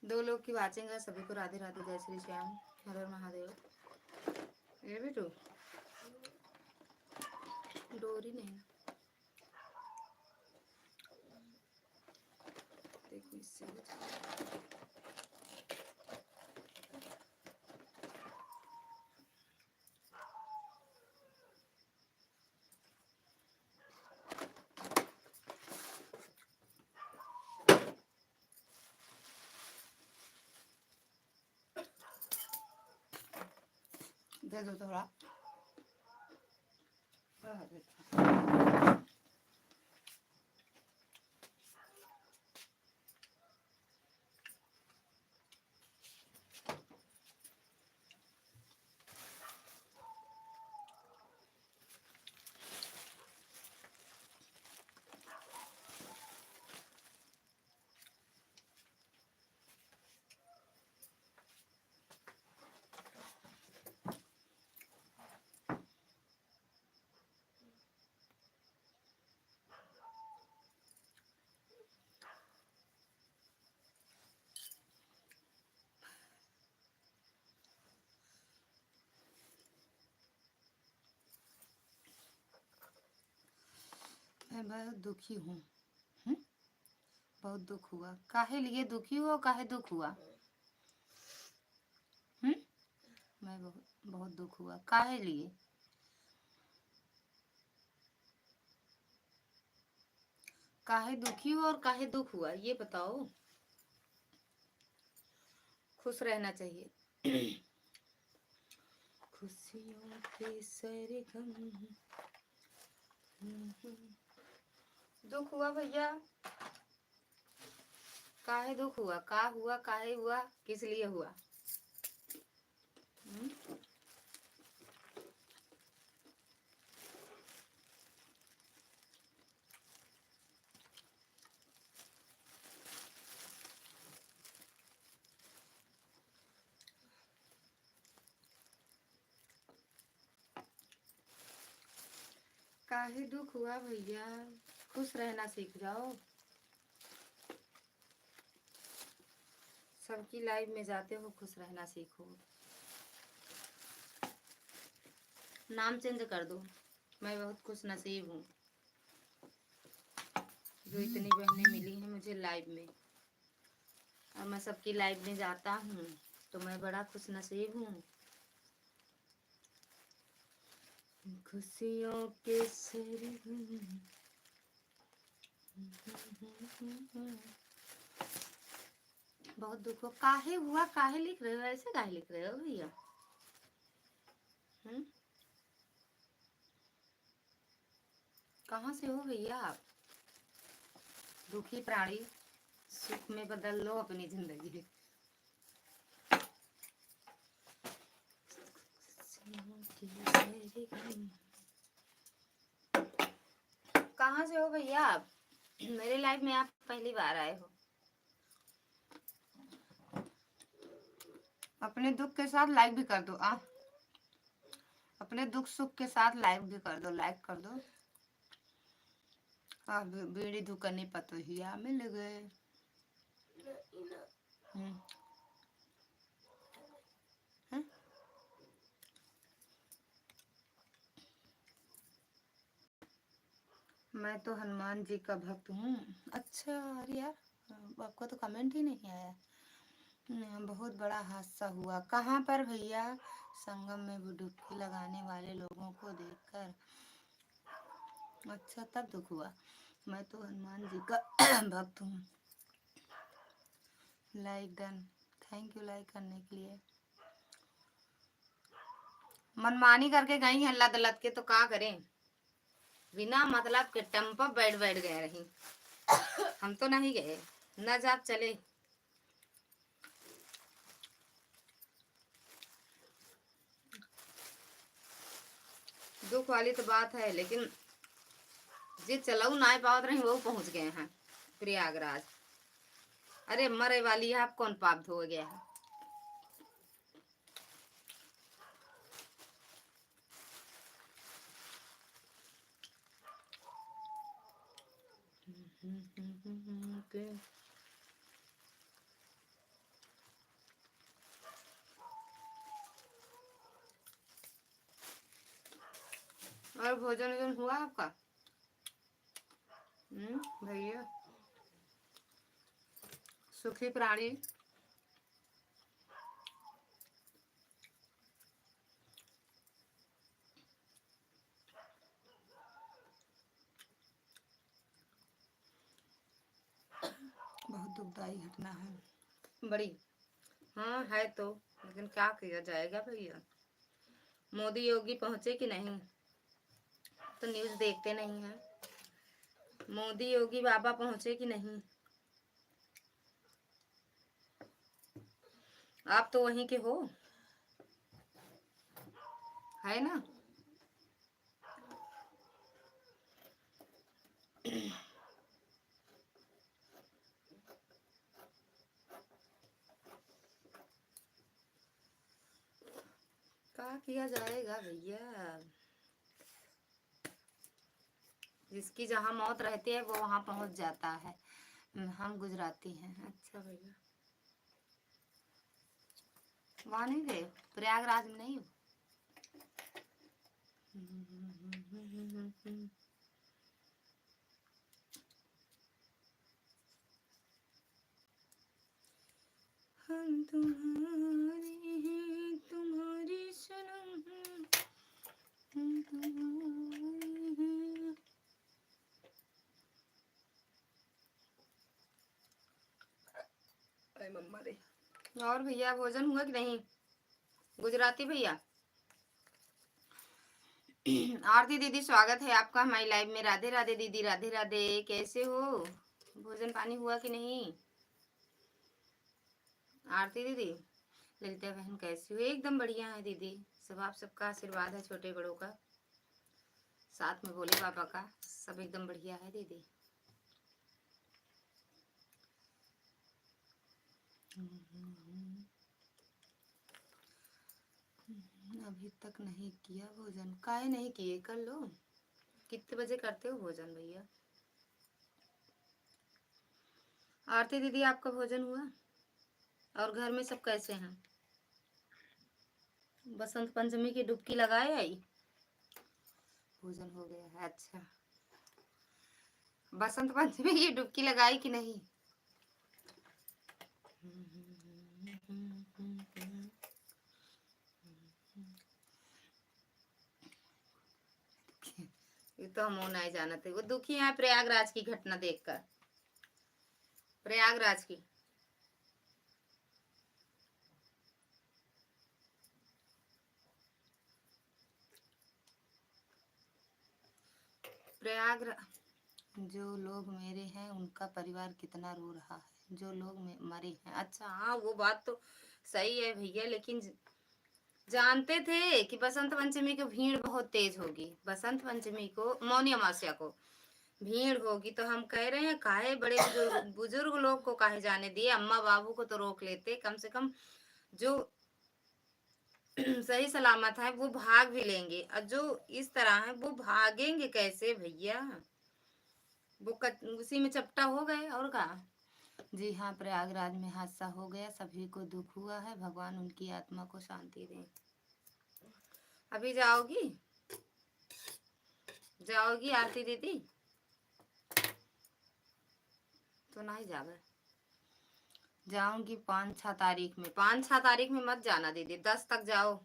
दो लोग की वाचिंग है। सभी को राधे राधे, जय श्री श्याम, हर हर महादेव। ये भी तो डोरी नहीं देखो इससे दे दो थोड़ा। मैं बहुत दुखी हूँ। बहुत दुख हुआ। काहे लिए दुखी हुआ? काहे दुख हुआ? मैं बहुत बहुत दुख हुआ। काहे लिए? काहे दुखी हुआ और काहे दुख हुआ, ये बताओ। खुश रहना चाहिए। खुशियों के सरगम। दुख हुआ भैया? काहे दुख हुआ? का हुआ? काहे हुआ? किस लिए हुआ? काहे दुख हुआ भैया? खुश रहना सीख जाओ। सबकी लाइफ में जाते हो, खुश रहना सीखो। नाम चेंज कर दो। मैं बहुत खुश नसीब हूँ जो इतनी बहनें मिली हैं मुझे लाइव में, और मैं सबकी लाइव में जाता हूँ तो मैं बड़ा खुश नसीब हूँ। खुशियों के सरगम। बहुत दुख हो। काहे हुआ? काहे लिख रहे हो? ऐसे काहे लिख रहे हो भैया? कहाँ से हो भैया आप? दुखी प्राणी, सुख में बदल लो अपनी जिंदगी। कहाँ से हो भैया आप? मेरे लाइफ में आप पहली बार आए हो। अपने दुख के साथ लाइक भी कर दो। अपने दुख सुख के साथ लाइक भी कर दो, लाइक कर दो। बीड़ी धुकनी पतो ही मिल गए। मैं तो हनुमान जी का भक्त हूँ। अच्छा, अरे यार आपको तो कमेंट ही नहीं आया। बहुत बड़ा हादसा हुआ। कहाँ पर भैया? संगम में डुबकी लगाने वाले लोगों को देखकर। अच्छा, तब दुख हुआ। मैं तो हनुमान जी का भक्त हूँ। Like done, thank you like करने के लिए। मनमानी करके गई हैं लद लद के, तो क्या करें? बिना मतलब के टम्प बैठ बैठ गए रही। हम तो नहीं गए, न जाप चले। दुख वाली तो बात है, लेकिन जे चलाऊ ना पावत रही वो पहुंच गए हैं प्रयागराज। अरे मरे वाली है, आप कौन पाप धो गया है? और भोजन वोजन हुआ आपका? भैया सुखी प्राणी। बहुत दुखदाई घटना है बड़ी। हाँ है तो, लेकिन क्या किया जाएगा भैया। मोदी योगी पहुंचे कि नहीं, तो न्यूज़ देखते नहीं हैं। मोदी योगी बाबा पहुंचे कि नहीं? आप तो वहीं के हो, है ना? क्या किया जाएगा भैया। जिसकी जहाँ मौत रहती है वो वहाँ पहुँच जाता है। हम गुजराती हैं। अच्छा भैया, वहाँ नहीं गए? प्रयागराज में नहीं हो? हम तुम्हारे हैं, तुम्हारी सनम हैं, हम तुम्हारे हैं। अरे मम्मा रे। और भैया भोजन हुआ कि नहीं? गुजराती भैया। आरती दीदी स्वागत है आपका हमारी लाइव में। राधे राधे दीदी, राधे राधे। कैसे हो? भोजन पानी हुआ कि नहीं? आरती दीदी, ललिता बहन कैसी हो? एकदम बढ़िया है दीदी। सब आप सबका आशीर्वाद है, छोटे बड़ों का, साथ में भोले बाबा का, सब एकदम बढ़िया है दीदी। अभी तक नहीं किया भोजन। काहे नहीं किए? कर लो। कितने बजे करते हो भोजन भैया? आरती दीदी आपका भोजन हुआ? और घर में सब कैसे हैं? बसंत पंचमी की डुबकी लगाए आई? भोजन हो गया है। अच्छा, बसंत पंचमी की डुबकी लगाई कि नहीं? ये तो हम नहीं जानते। वो दुखी है प्रयागराज की घटना देखकर। प्रयागराज की प्रयागराज, जो लोग मेरे हैं उनका परिवार कितना रो रहा है, जो लोग मरे हैं। अच्छा हाँ, वो बात तो सही है भैया, लेकिन जानते थे कि बसंत पंचमी को भीड़ बहुत तेज होगी। बसंत पंचमी को, मौनी अमावस्या को भीड़ होगी, तो हम कह रहे हैं काहे बड़े बुजुर्ग लोग को काहे जाने दिए, अम्मा बाबू को तो रोक लेते। कम से कम जो सही सलामत है वो भाग भी लेंगे, और जो इस तरह है वो भागेंगे कैसे भैया? वो उसी में चपटा हो गए और का। जी हाँ, प्रयागराज में हादसा हो गया, सभी को दुख हुआ है, भगवान उनकी आत्मा को शांति दे। अभी जाओगी? जाओगी आरती दीदी? तो नहीं जावे। जाऊंगी 5-6 तारीख में। 5-6 तारीख में मत जाना दीदी, 10 तक जाओ।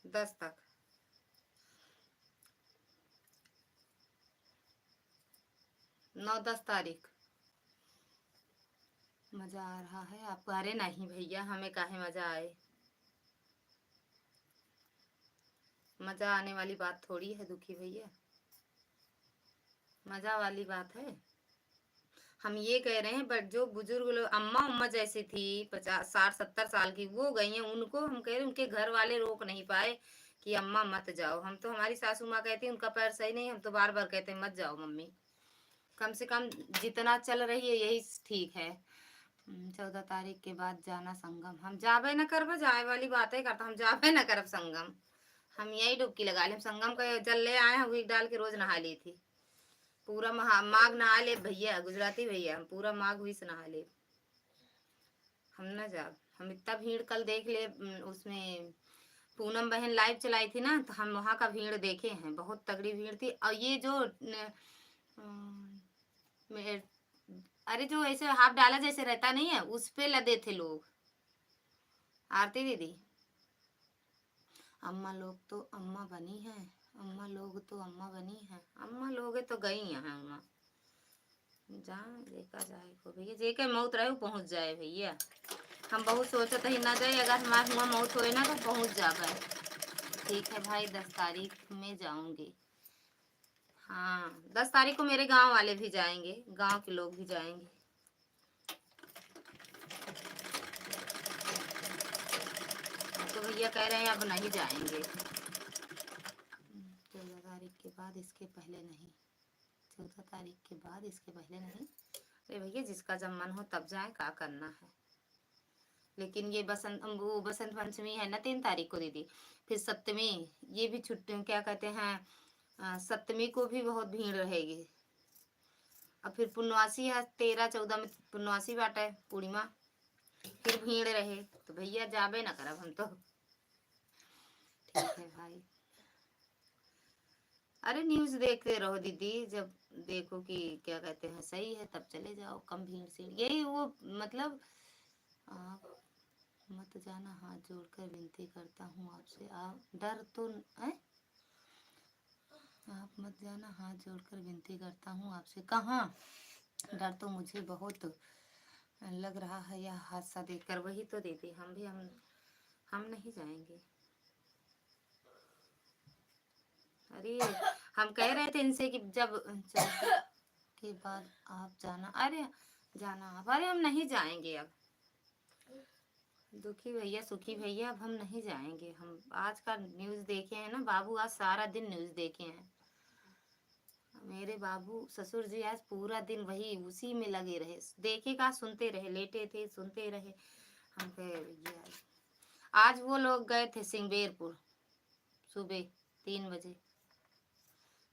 10 तक, 9-10 तारीख। मजा आ रहा है आपको? अरे नहीं भैया, हमें काहे मजा आए। मजा आने वाली बात थोड़ी है दुखी भैया, मजा वाली बात है। हम ये कह रहे हैं, बट जो बुजुर्ग लोग, अम्मा उम्मा जैसी थी 50-60-70 साल की, वो गई हैं, उनको हम कह रहे हैं उनके घर वाले रोक नहीं पाए कि अम्मा मत जाओ। हम तो, हमारी सासू माँ कहती है उनका पैर सही नहीं, हम तो बार बार कहते हैं मत जाओ मम्मी। कम से कम जितना चल रही है यही ठीक है। 14 तारीख के बाद जाना संगम। हम जाबे न करब, जाए वाली बात है करता, हम जाबे न करब संगम। हम यही डुबकी लगा ले। संगम का जल ले आए हैं, वही डाल के रोज नहा ली थी। पूरा माघ नहा ले भैया, गुजराती भैया, हम पूरा माघ हुई से नहा ले। हम न जा, हम इतना भीड़ कल देख ले उसमें पूनम बहन लाइव चलाई थी ना, तो हम वहाँ का भीड़ देखे हैं, बहुत तगड़ी भीड़ थी। और ये जो अरे जो ऐसे हाफ डाला जैसे रहता नहीं है, उस पे लदे थे लोग। आरती दीदी, अम्मा लोग तो अम्मा बनी है, अम्मा लोग तो अम्मा बनी है, अम्मा लोग तो गई हैं अम्मा। जहाँ देखा जाए को भैया, जे के मौत रहे वो पहुँच जाए भैया। हम बहुत सोचते ही ना जाए, अगर हमारे हुआ मौत होए ना तो पहुँच जाए। ठीक है भाई, 10 तारीख में जाऊंगी। हाँ, 10 तारीख को मेरे गांव वाले भी जाएंगे, गांव के लोग भी जाएंगे। तो भैया कह रहे हैं अब नहीं जाएंगे। 14 तारीख के बाद, इसके पहले नहीं। 14 तारीख के बाद, इसके पहले नहीं। अरे भैया, जिसका जब मन हो तब जाए, क्या करना है। लेकिन ये वो बसंत पंचमी है ना 3 तारीख को दीदी, फिर सप्तमी, ये भी छुट्टी, क्या कहते हैं, सप्तमी को भी बहुत भीड़ रहेगी। और फिर पुण्यवासी है 13-14 में, पुण्यवासी बाटे पूर्णिमा, फिर भीड़ रहे, तो भैया जाबे ना करब हम तो। ठीक है भाई। अरे न्यूज देखते रहो दीदी, जब देखो कि क्या कहते हैं सही है तब चले जाओ, कम भीड़ से, यही वो मतलब। आप मत जाना, हाथ जोड़कर विनती करता हूँ आपसे, आप डर तो है। आप मत जाना, हाथ जोड़कर विनती करता हूँ आपसे। कहाँ डर, तो मुझे बहुत लग रहा है यह हादसा देखकर। वही तो दीदी, हम नहीं जाएंगे। अरे हम कह रहे थे इनसे कि जब चलते के बाद आप जाना, अरे जाना आप, अरे हम नहीं जाएंगे अब। दुखी भैया सुखी भैया, अब हम नहीं जाएंगे। हम आज का न्यूज़ देखे हैं ना बाबू, आज सारा दिन न्यूज़ देखे हैं। मेरे बाबू ससुर जी आज पूरा दिन वही उसी में लगे रहे, देखे का सुनते रहे, लेटे थे सुनते रहे। हम कहे भैया, आज वो लोग गए थे सिंगबेरपुर सुबह 3 बजे,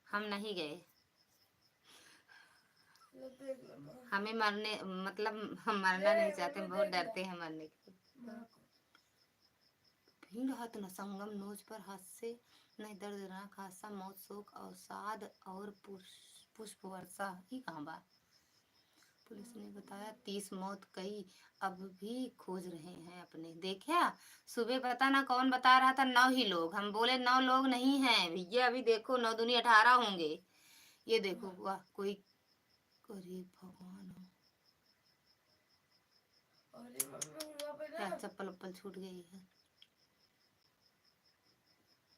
हम नहीं गए। हमें मरने, मतलब हम मरना नहीं चाहते, बहुत डरते हैं मरने के। भीड़ हाथ न संगम नोच पर हादसे, नहीं दर्दनाक हादसा, मौत शोक अवसाद और पुष्प वर्षा ही कहाँ बा। पुलिस ने बताया 30 मौत, कई अब भी खोज रहे हैं अपने। देखा सुबह पता ना कौन बता रहा था 9 ही लोग, हम बोले 9 लोग नहीं हैं भैया, अभी देखो 9 दूनी 18 होंगे। ये देखो वाह, कोई, अरे भगवान, क्या चप्पल उप्पल छूट गई है,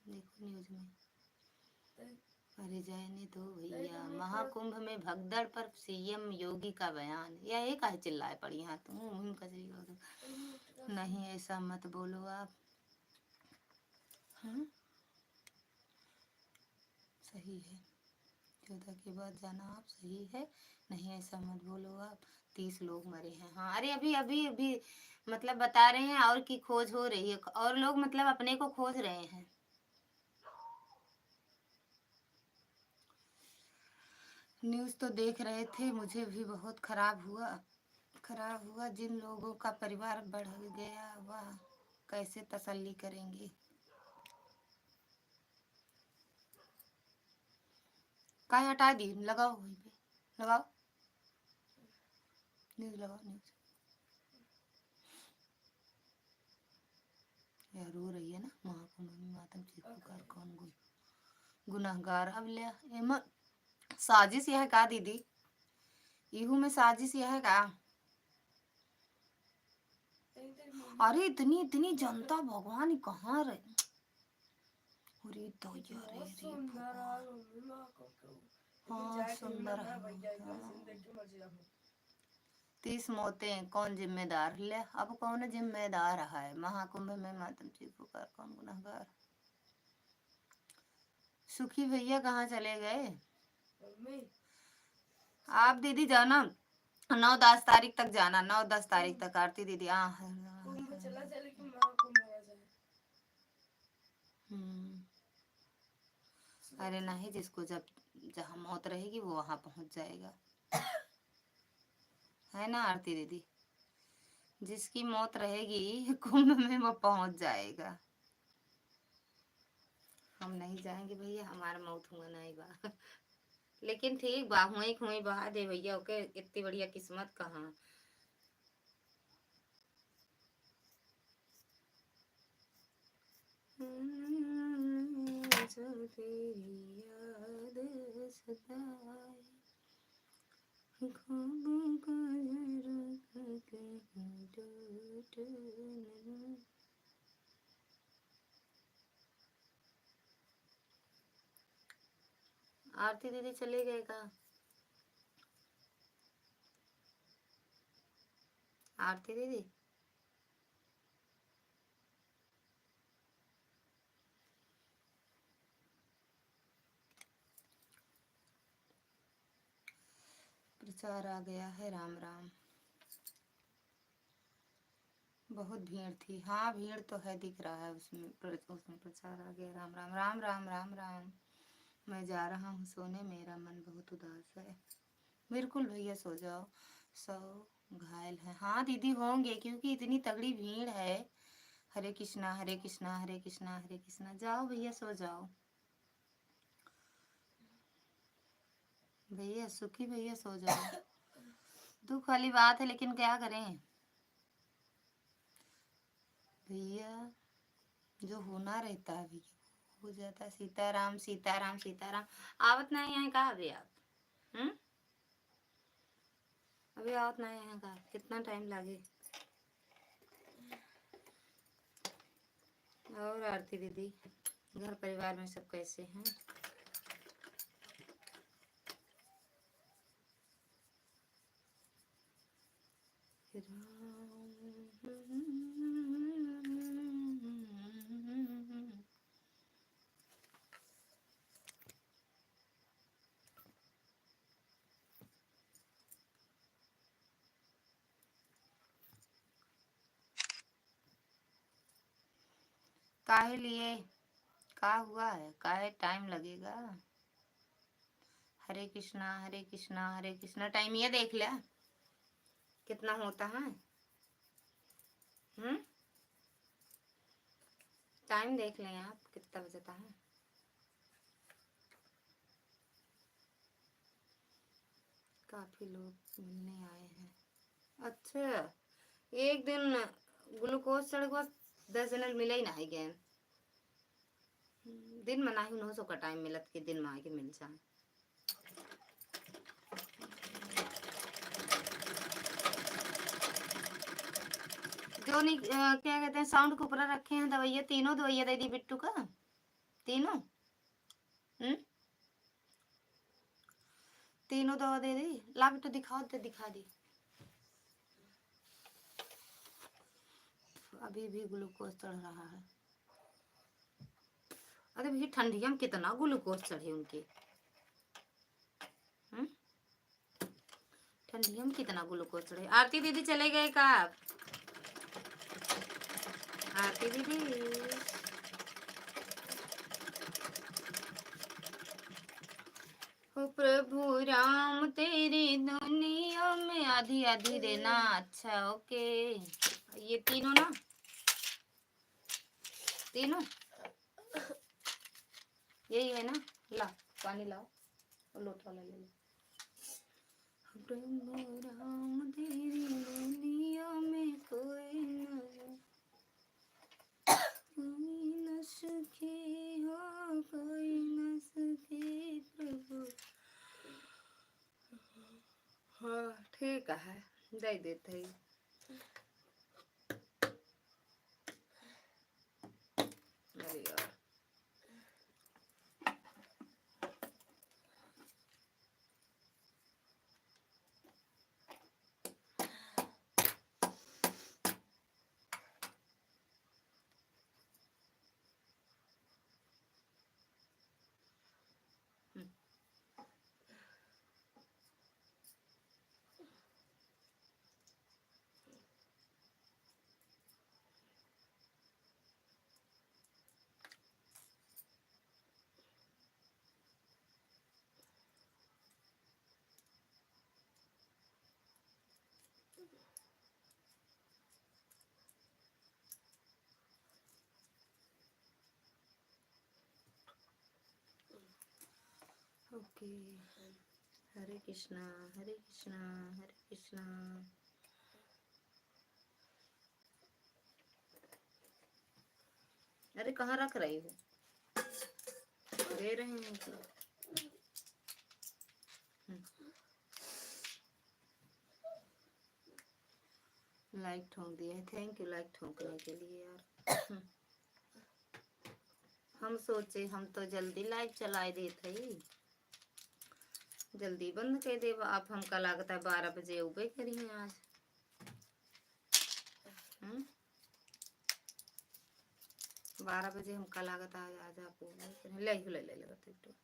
देखो न्यूज में। अरे जाने दो भैया, महाकुंभ में भगदड़ पर सीएम योगी का बयान। यह एक काहे चिल्लाए पड़ी यहाँ, तुम मुहिम कचरी हो। नहीं ऐसा मत बोलो आप। हाँ सही है, 14 के बाद जाना आप, सही है, नहीं ऐसा मत बोलो आप। 30 लोग मरे हैं, हाँ। अरे अभी अभी अभी मतलब बता रहे हैं, और की खोज हो रही है, और लोग मतलब अपने को खोज रहे हैं। न्यूज़ तो देख रहे थे, मुझे भी बहुत खराब हुआ। जिन लोगों का परिवार बढ़ गया वह कैसे तसल्ली करेंगे। काय हटा दी, लगाओ वहीं पे, लगाओ न्यूज़, लगाओ न्यूज़। यार रो रही है ना, महाकुंभ में मातम चीख पुकार कौन गुनहगार। अब ले एम साजिश यह का दीदी, इहू में साजिश यह का। अरे इतनी इतनी जनता, भगवान कहाँ रहे। अरे तो यार हाँ सुंदर है, हाँ। 30 मौतें, कौन जिम्मेदार ले, अब कौन जिम्मेदार है। महाकुंभ में मातम चीख पुकार कौन गुनहगार। सुखी भैया कहाँ चले गए। आप दीदी जाना 9-10 तारीख तक जाना, 9-10 तारीख तक आरती दीदी। अरे नहीं, जिसको जब जहाँ मौत रहेगी वो वहां पहुंच जाएगा, है ना आरती दीदी। जिसकी मौत रहेगी कुंभ में वो पहुंच जाएगा। हम नहीं जाएंगे भैया, हमारा मौत हुआ नहीं बा। लेकिन ठीक बा, हुई बा दे भैया, ओके इतनी बढ़िया किस्मत कहाँ। जो तेरी याद सताए, ख्वाबों का जरा कहीं टूट न। आरती दीदी चले गए का? आरती दीदी प्रचार आ गया है, राम राम। बहुत भीड़ थी, हाँ भीड़ तो है, दिख रहा है उसमें उसमें प्रचार आ गया, राम राम राम राम राम राम। मैं जा रहा हूँ सोने, मेरा मन बहुत उदास है। बिल्कुल भैया सो जाओ, सो घायल है। हाँ दीदी होंगे, क्योंकि इतनी तगड़ी भीड़ है। हरे कृष्णा हरे कृष्णा हरे कृष्णा हरे कृष्णा। जाओ भैया सो जाओ, भैया सुखी भैया सो जाओ। दुख वाली बात है, लेकिन क्या करें भैया, जो होना रहता है भैया हो जाता है। सीताराम सीताराम सीताराम। आवत नहीं है का अभी आप? अभी आवत नहीं है का? कितना टाइम लगे? और आरती दीदी, घर परिवार में सब कैसे हैं? काहे लिए, का हुआ है, काहे टाइम लगेगा? हरे कृष्णा हरे कृष्णा हरे कृष्णा। टाइम ये देख ले कितना होता है। टाइम देख लें आप कितना बजता है। काफी लोग मिलने आए हैं। अच्छा, एक दिन ग्लूकोज चढ़ गया, 10 दिन मिले ही ना है गैन। दिन में नहीं हो सका टाइम मिलत के दिन में आके मिल जाए। जो नहीं क्या कहते हैं, साउंड के ऊपर रखे हैं दवाइयाँ, तीनों दवाइयाँ दे दी बिट्टू का, तीनों। तीनों दवा दे दी। ला बिट्टू दिखाओ, तो दिखा दी। अभी भी ग्लूकोज चढ़ रहा है। अरे भैया ठंडिया में कितना ग्लूकोज चढ़े उनके। ठंडिया में कितना ग्लूकोज चढ़े। आरती दीदी चले गए का? आरती दीदी, ओ प्रभु राम तेरी दुनिया में। आधी आधी देना। अच्छा ओके, ये तीनों ना, तीनों यही है ना। ला पानी लाओ, और लोटा ले लो। प्रभु राम तेरी दुनिया में कोई न सके हो, कोई न सके प्रभु। हाँ ठीक है, दे देते ही। अरे यार ओके। हरे कृष्णा हरे कृष्णा हरे कृष्णा। अरे कहाँ रख रही हो? दे रहे हैं तो। लाइक ठोक दिया है, थैंक यू लाइक ठोकने के लिए यार। हम सोचे हम तो जल्दी लाइव चलाए देते ही, जल्दी बंद कर दे आप। हमका लगता है 12 बजे उबे करिए आज। 12 बजे हमका लागत आज आज आप ले ले ले ले तो।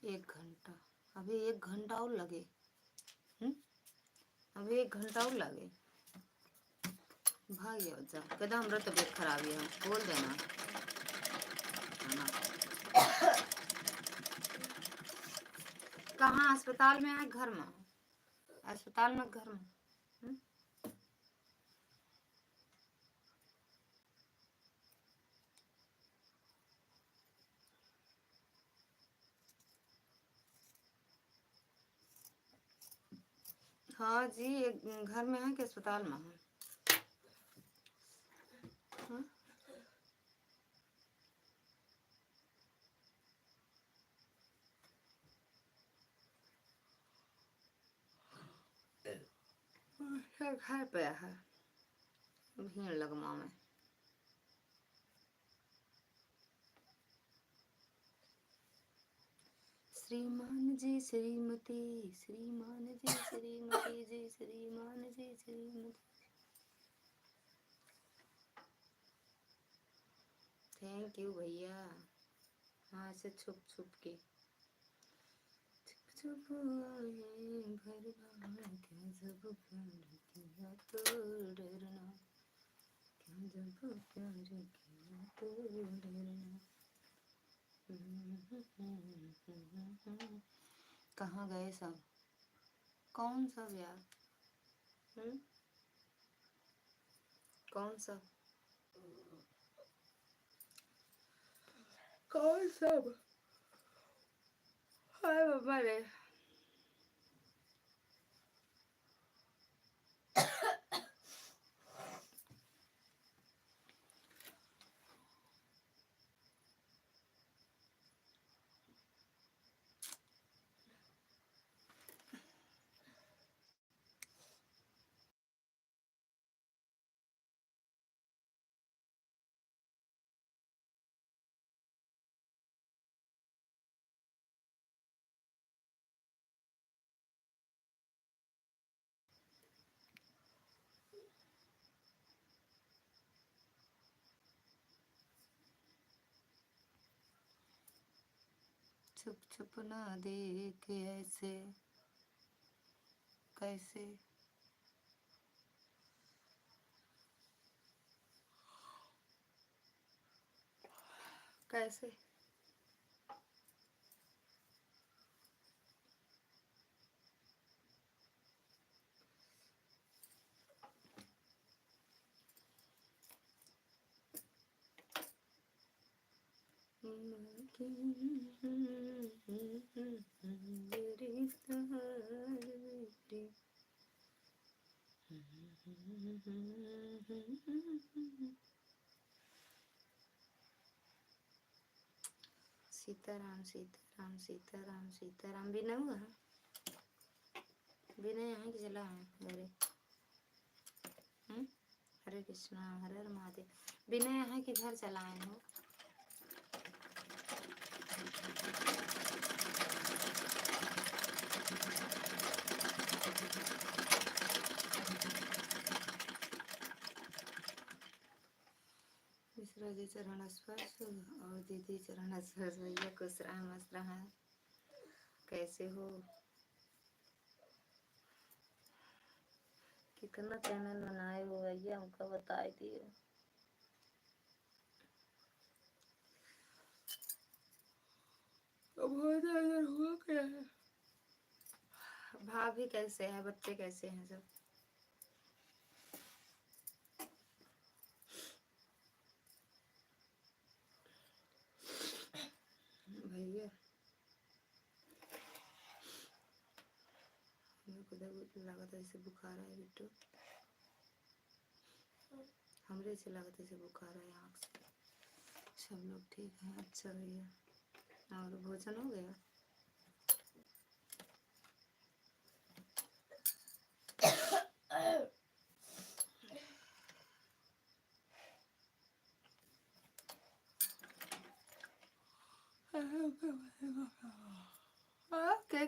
एक घंटा, अभी 1 घंटा और लगे। अभी 1 घंटा और लगे। भाग जा कहता हमारा तबीयत खराब है, बोल देना। कहाँ अस्पताल में है? घर में? अस्पताल में घर में? हाँ जी, घर में है कि अस्पताल में है? घर पे है, भीड़ लगमा में। श्रीमान जी श्रीमती, श्रीमान जी श्रीमती जी, श्रीमान जी श्रीमती। थैंक यू भैया। हाँ से छुप छुप के छुप आए भरवा, क्या जब प्यार किया तो डरना, क्या जब प्यार किया तो डरना। कहाँ गए सब? कौन सब यार? कौन सब? कौन सब? हाय बाबा रे। छुप छुप ना देख ऐसे कैसे, कैसे? सीताराम सीताराम सीताराम सीताराम। भी नहीं हुआ भी नहीं है कि चला है मेरे। हरे कृष्णा हरे हर महादेव। बिना यहाँ की घर चलाए हो? मिश्रा जी चरण स्पर्श और दीदी चरण स्पर्श। भैया खुश रहा मस्त रहा। कैसे हो? कितना चैनल बनाए हो भैया, हमको बता दिए। बहुत अगर हुआ क्या है? भाभी कैसे है, बच्चे कैसे हैं सब? भैया मेरे को लगा था जैसे बुखार है बिट्टू, हमरे से लगा था जैसे बुखार है आँख से। सब लोग ठीक हैं? अच्छा भैया, और भोजन हो गया?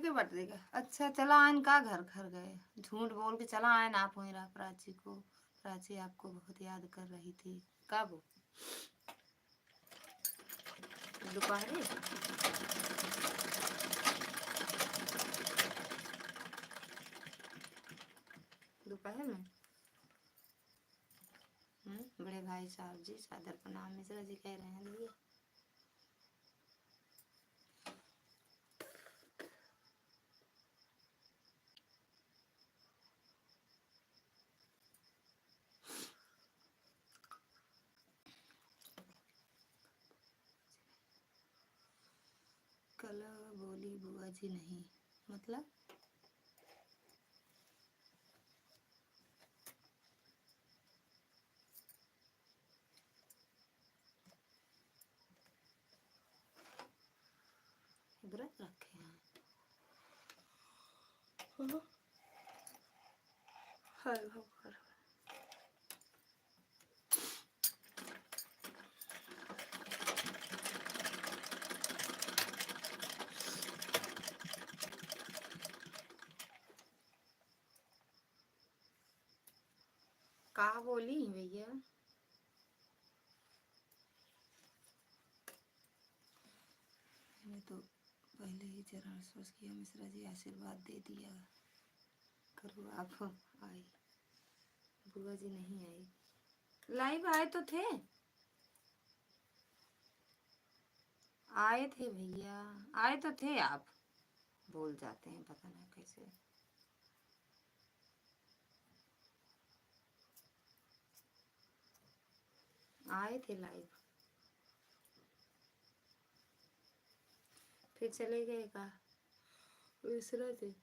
के बट देगा। अच्छा चला आयन का घर घर गए, झूठ बोल के चला आयन आप वहीं रहा प्राची को। प्राची आपको बहुत याद कर रही थी। कब? दोपहर दोपहर में। बड़े भाई साहब जी सादर प्रणाम मिश्रा जी कह रहे हैं भैया। कल बोली बुआ जी नहीं, मतलब व्रत रखे हैं। हाय भगवान। का बोली भैया? मैंने तो पहले ही चरण स्पर्श किया मिश्रा जी, आशीर्वाद दे दिया करो आप। आई बुआ जी नहीं आई, लाइव आए तो थे, आए थे भैया, आए तो थे आप। भूल जाते हैं पता नहीं कैसे। आए थे लाइव, फिर चले गए का मिश्रा जी।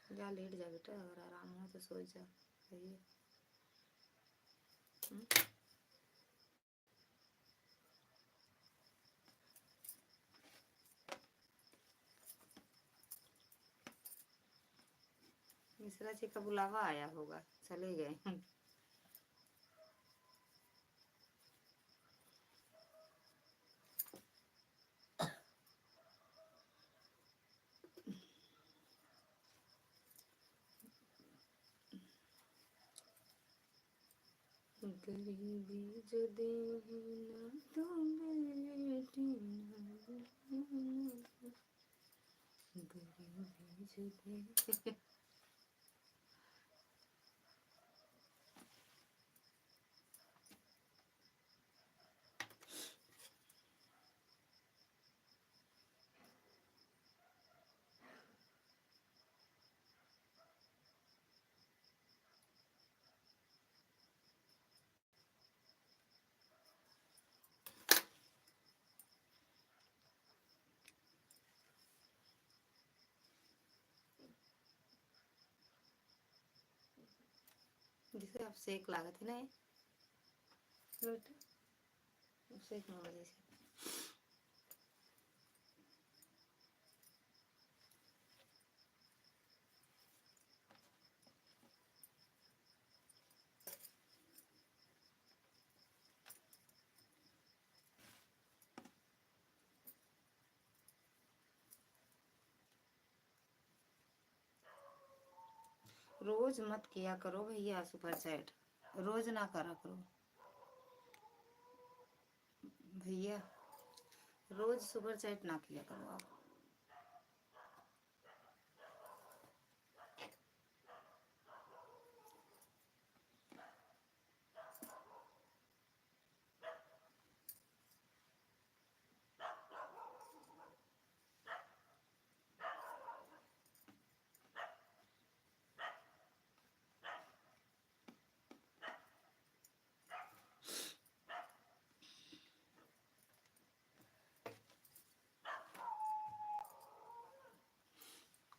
जा लेट जा बेटा, अगर आराम हो तो सो जा भैया। मिश्रा जी का बुलावा आया होगा, चले गए। गरीबी जो देना तो बेटी गरीबी जो दे। जिसे आप सेक लागत है ना, सेक ना वजह से। रोज मत किया करो भैया सुपर चैट, रोज ना करा करो भैया, रोज सुपर चैट ना किया करो आप।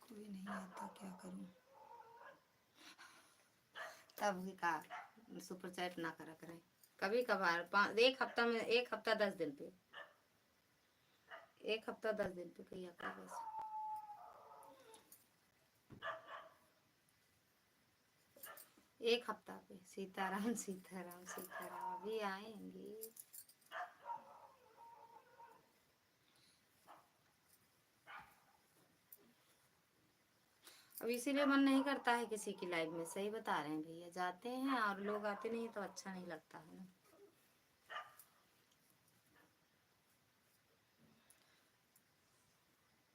कोई नहीं आता, क्या करूं? तब भी का सुपर चैट ना करा करें, कभी कभार एक हफ्ता में, एक हफ्ता 10 दिन पे, एक हफ्ता 10 दिन पे किया करो बस। एक हफ्ता पे। सीताराम सीताराम सीताराम, अभी आएंगे। अब इसीलिए मन नहीं करता है किसी की लाइव में, सही बता रहे हैं भैया, जाते हैं और लोग आते नहीं तो अच्छा नहीं लगता है ना।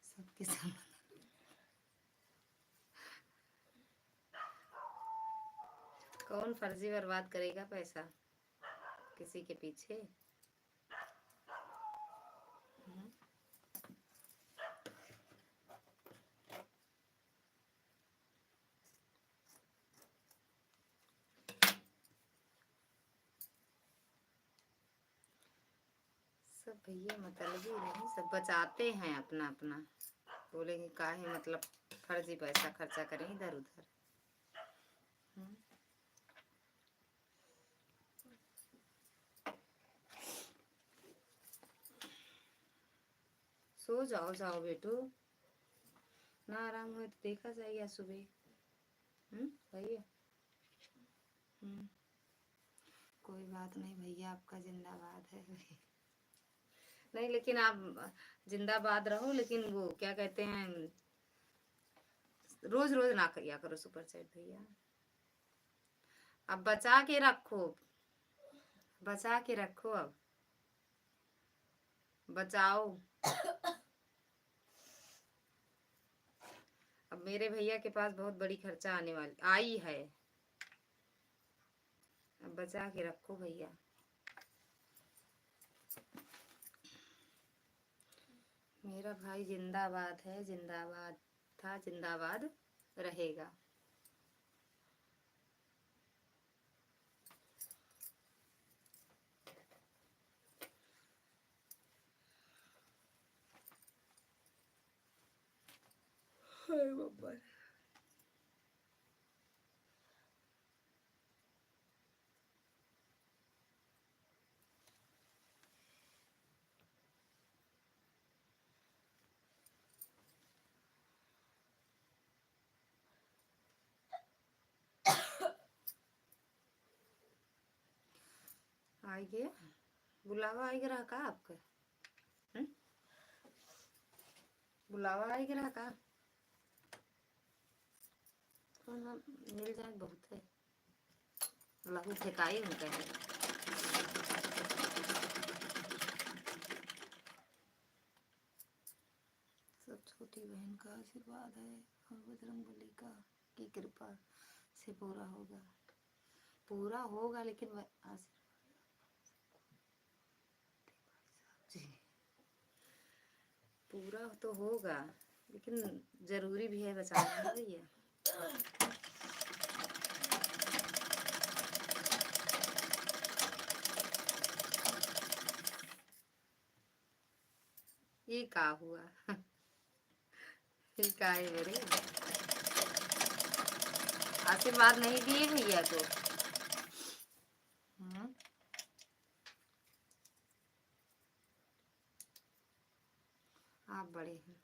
सबके सामने कौन फर्जी बर्बाद करेगा पैसा किसी के पीछे? सब भैया मतलबी नहीं, सब बचाते हैं अपना अपना, बोलेंगे काहे मतलब फर्जी पैसा खर्चा करें इधर उधर। सो जाओ जाओ बेटू, ना आराम हो तो देखा जाएगा सुबह। भैया कोई बात नहीं भैया, आपका जिंदाबाद है नहीं लेकिन आप जिंदाबाद रहो, लेकिन वो क्या कहते हैं, रोज रोज ना किया करो सुपर चैट भैया। अब बचा के रखो, बचा के रखो, अब बचाओ। अब मेरे भैया के पास बहुत बड़ी खर्चा आने वाली आई है, अब बचा के रखो भैया। मेरा भाई जिंदाबाद है, जिंदाबाद था, जिंदाबाद रहेगा। हाय बाबा, आ गया बुलावा, आ गया का आपका? बुलावा आ गया का? मिल जाए बहुत है, लहू फेंकाई उनका है। सब छोटी बहन का आशीर्वाद है और बजरंगबली का की कृपा से पूरा होगा, पूरा होगा, लेकिन जी पूरा तो होगा, लेकिन जरूरी भी है बचाना ना भैया। ये का हुआ ये का है मेरे आशीर्वाद नहीं दिए भैया को। आप बड़े हैं।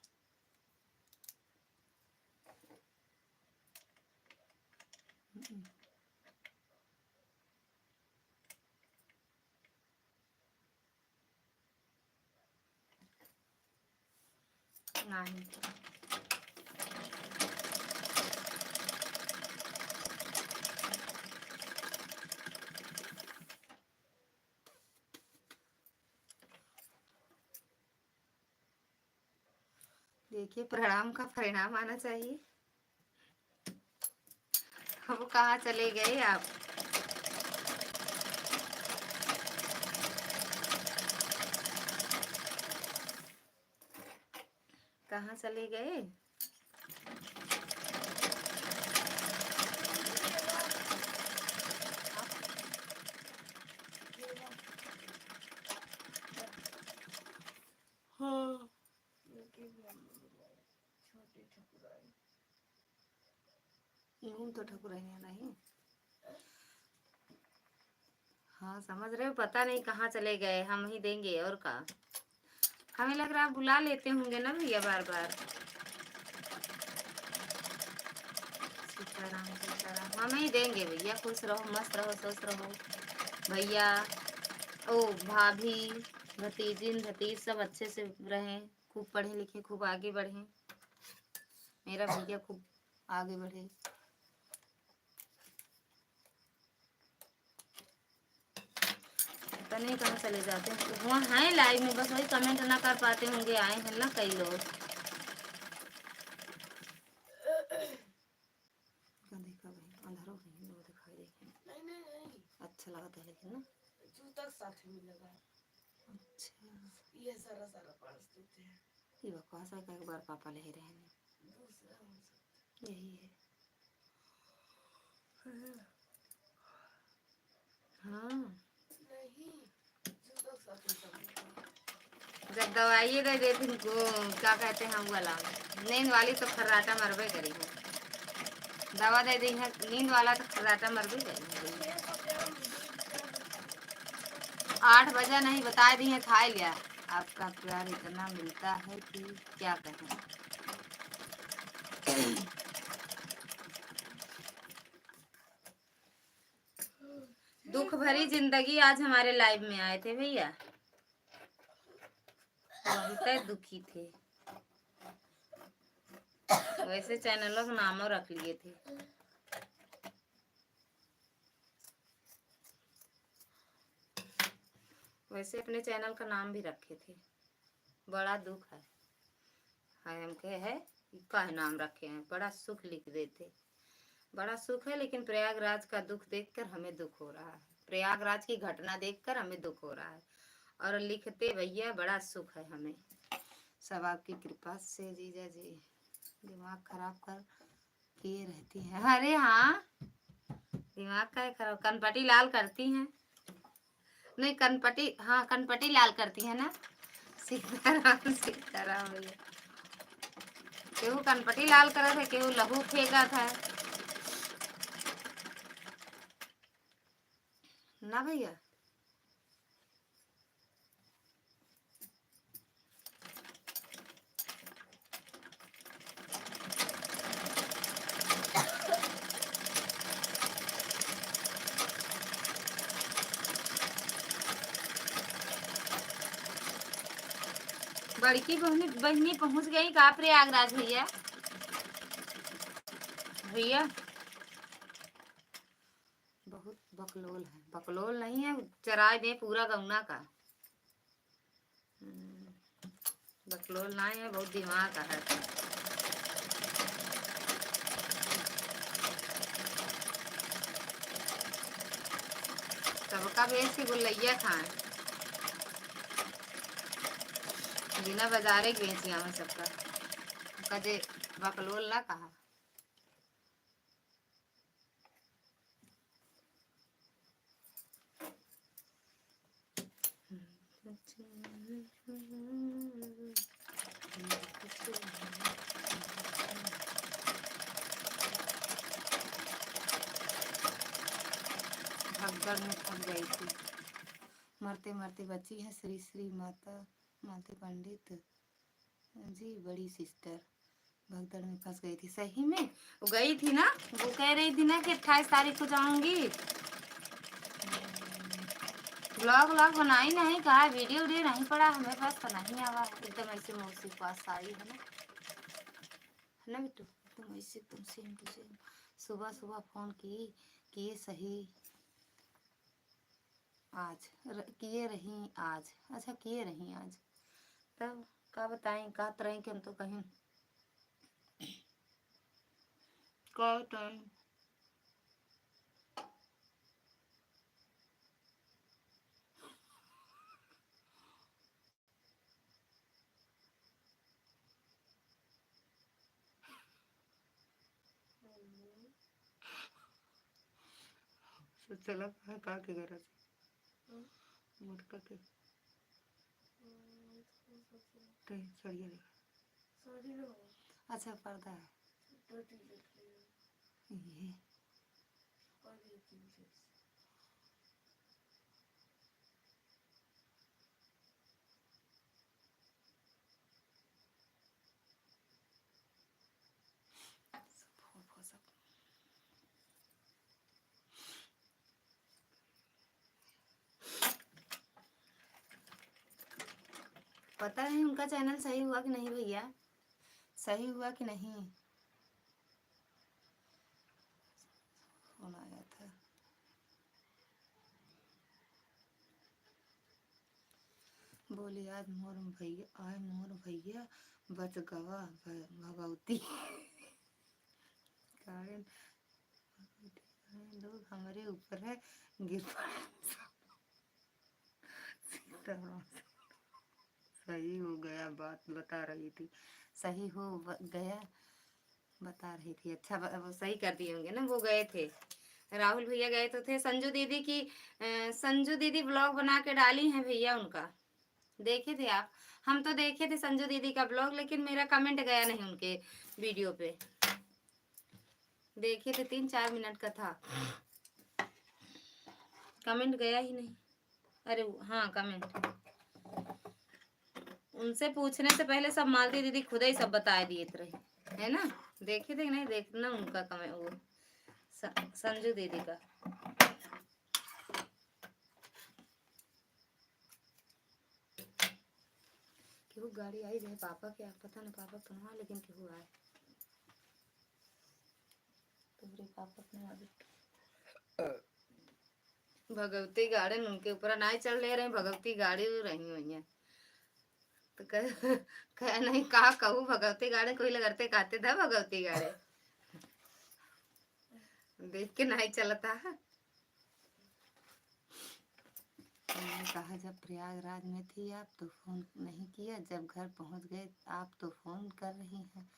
नहीं देखिए प्रणाम का परिणाम आना चाहिए। वो कहाँ चले गए आप? कहाँ चले गए? हाँ यूं तो ठकुराइया नहीं। हाँ समझ रहे हो, पता नहीं कहाँ चले गए, हम ही देंगे और का। हमें लग रहा है आप बुला लेते होंगे ना भैया बार बार। सीताराम सीताराम, हमें ही देंगे भैया। खुश रहो, मस्त रहो, स्वस्थ रहो भैया। ओ भाभी, भतीजिन भतीज सब अच्छे से रहें, खूब पढ़े लिखे, खूब आगे बढ़ें। मेरा भैया खूब आगे बढ़े। पता नहीं कहाँ चले जाते हैं, तो वहाँ हैं लाइव में, बस वही कमेंट ना कर पाते होंगे। आए हैं ना कई लोग। देखा भाई अंधारा हो गई, वो दिखाई देखे। नहीं अच्छा लगा था लेकिन ना जूता साथ में लगा। अच्छा ये सारा पास देते हैं। ये बकवास है, एक बार पापा ले रहे हैं। दूसरा यही है। हाँ नहीं, जब दवाई दे देती को क्या कहते हैं हम वाला नींद वाली तो खर्राटा मरबे करी है। दवा दे दी है नींद वाला तो खर्राटा मरबे करी है। 8 बजे नहीं बता दी है, खा लिया। आपका प्यार इतना मिलता है कि क्या कहें। दुख भरी जिंदगी आज हमारे लाइव में आए थे भैया, बहुत दुखी थे। वैसे चैनलों का नाम रख लिए थे। वैसे अपने चैनल का नाम भी रखे थे। बड़ा दुख है हम के है का नाम रखे हैं। बड़ा सुख लिख देते, बड़ा सुख है, लेकिन प्रयागराज का दुख देखकर हमें दुख हो रहा है। प्रयागराज की घटना देखकर हमें दुख हो रहा है। और लिखते भैया बड़ा सुख है हमें, सब आपकी कृपा से। जीजा जी दिमाग खराब कर किए रहती है। अरे हाँ दिमाग का खराब, कनपटी लाल करती हैं। नहीं कनपटी, हाँ कनपटी लाल करती है ना। सीताराम सीताराम भैया। केहू कनपटी लाल करे थे, केहू लहू फेंका था ना भैया। बड़की बहनी पहुंच गई का प्रयागराज भैया? भैया बहुत बकलोल है, बकलोल नहीं है, चराय दे पूरा गौना का। बकलोल नहीं है, बहुत दिमाग का है। सबका भेज के गुलैया खाए, बिना बाजारे बेचिया में सबका कदे बकलोल ना कहा। भगदड़ में फंस गई थी, मरते मरते बची है श्री श्री माता माते पंडित जी बड़ी सिस्टर। भगदड़ में फंस गई थी सही में। वो गई थी ना, वो कह रही थी ना कि 28 तारीख को जाऊंगी। ब्लॉग व्लॉग बनाई नहीं, कहा वीडियो वीडियो नहीं पड़ा हमें पास, तो नहीं आवा एकदम ऐसे मौसी के पास आई है ना बिट्टू, एकदम ऐसे एकदम सेम टू सेम। सुबह सुबह फोन किए सही आज किए रही आज, अच्छा किए रही आज, तब का बताएं, का तरह के हम तो कहीं का बताएं। चला का के घर से मोटका के सड़िया देखा। अच्छा पर्दा है ये हो सब पता नहीं उनका चैनल सही हुआ कि नहीं भैया, सही हुआ कि नहीं। फोन आया था। बोली आज मोर भैया बच गवा भगवती कारण लोग हमारे ऊपर है गिर पड़े। सही हो गया, बात बता रही थी, सही हो गया बता रही थी। अच्छा वो सही कर दिए होंगे ना, वो गए थे राहुल भैया गए तो थे। संजू दीदी की संजू दीदी ब्लॉग बना के डाली हैं भैया, उनका देखे थे आप? हम तो देखे थे संजू दीदी का ब्लॉग, लेकिन मेरा कमेंट गया नहीं उनके वीडियो पे। देखे थे 3-4 मिनट का था, कमेंट गया ही नहीं। अरे हाँ कमेंट, उनसे पूछने से पहले सब मालती दीदी खुद ही सब बता दिए रहे है ना। देखे थे नहीं, देखना उनका कमेंट, वो संजू दीदी का। क्यों गाड़ी आई रहे पापा के, पता ना पापा कहाँ, लेकिन क्यों आए तुम्हारे पापा अपने भगवती गार्डन उनके ऊपर ना चल ले रहे, भगवती गाड़ी रही हुई है तो कह नहीं कहा कहूँ भगवती गार्डन कोई लगते कहते था भगवती गार्डन देख के नहीं चलता है। मैंने कहा जब प्रयागराज में थी आप तो फोन नहीं किया, जब घर पहुंच गए आप तो फोन कर रही हैं।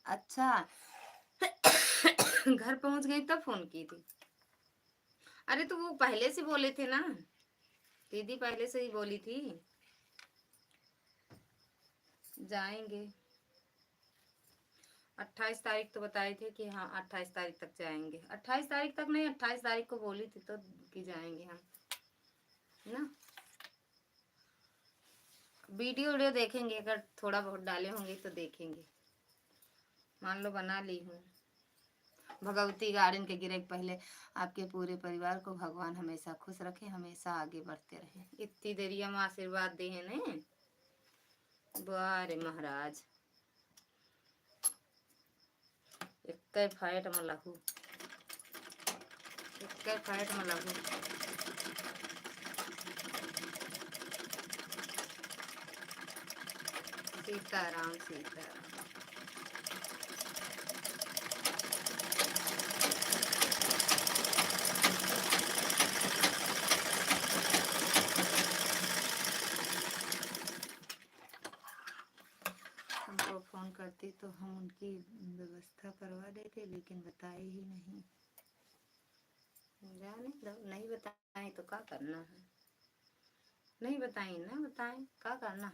अच्छा घर पहुंच गई तब फोन की थी। अरे तो वो पहले से बोले थे ना दीदी, पहले से ही बोली थी जाएंगे। 28 तारीख तो बताए थे कि हाँ 28 तारीख तक जाएंगे। 28 तारीख तक नहीं, 28 तारीख को बोली थी तो कि जाएंगे हम ना। वीडियो देखेंगे, अगर थोड़ा बहुत डाले होंगे तो देखेंगे। मान लो बना ली हूँ। भगवती गार्डन के गिरे पहले आपके पूरे परिवार को भगवान हमेशा खुश रखे, हमेशा आगे बढ़ते रहे। इतनी देरी हम आशीर्वाद दे हैं ने बारे महाराज। एक फाइट में लहू, एक फाइट में लहू। सीताराम सीताराम। हमको फोन करती तो हम उनकी व्यवस्था करवा देते, लेकिन बताए ही नहीं। जाने दो, नहीं बताएं तो क्या करना है, नहीं बताएं ना बताएं क्या करना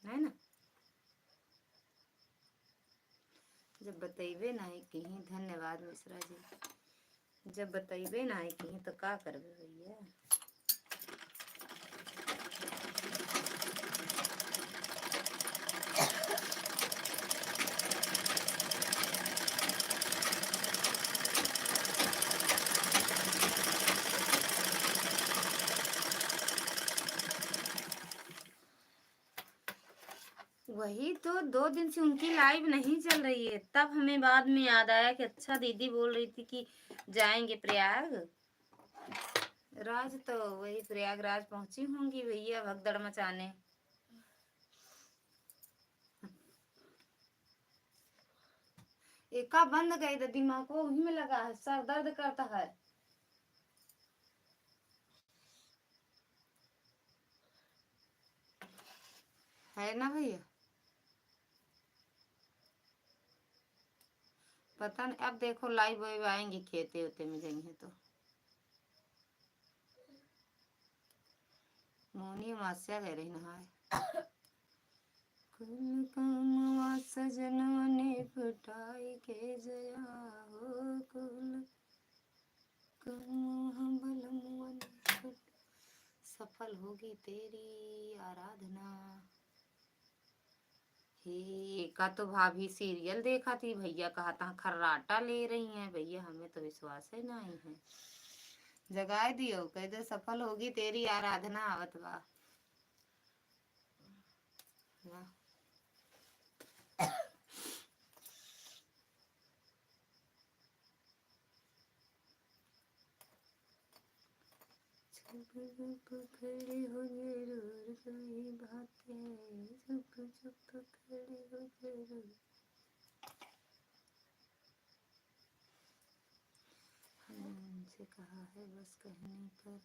है ना। जब बतेबे नहीं कहीं, धन्यवाद मिश्रा जी, जब बतेबे नहीं कहीं तो क्या करबे भैया। वही तो 2 दिन से उनकी लाइव नहीं चल रही है, तब हमें बाद में याद आया कि अच्छा दीदी बोल रही थी कि जाएंगे प्रयाग राज, तो वही प्रयागराज पहुंची होंगी भैया भगदड़ मचाने। एका बंद गई तो दिमाग को वही में लगा है, सर दर्द करता है ना भैया। पता नहीं, अब देखो लाइव वाइव आएंगे, खेते होते में जाएंगे तो मोनी मास्या कह रही नहाए। कुल कामवा सजनवा ने फटाई के जया हो, कुल कामवा बलमुआ ने सफल होगी तेरी आराधना। हे का तो भाभी सीरियल देखा थी, भैया कहा था खर्राटा ले रही हैं, भैया हमें तो विश्वास ही नहीं है। जगाए दियो, कह दे सफल होगी तेरी आराधना आवत बा। खड़ी हो जरूर कोई बातें, चुप चुप खड़ी हो जरूर। हमसे कहा है बस कहने पर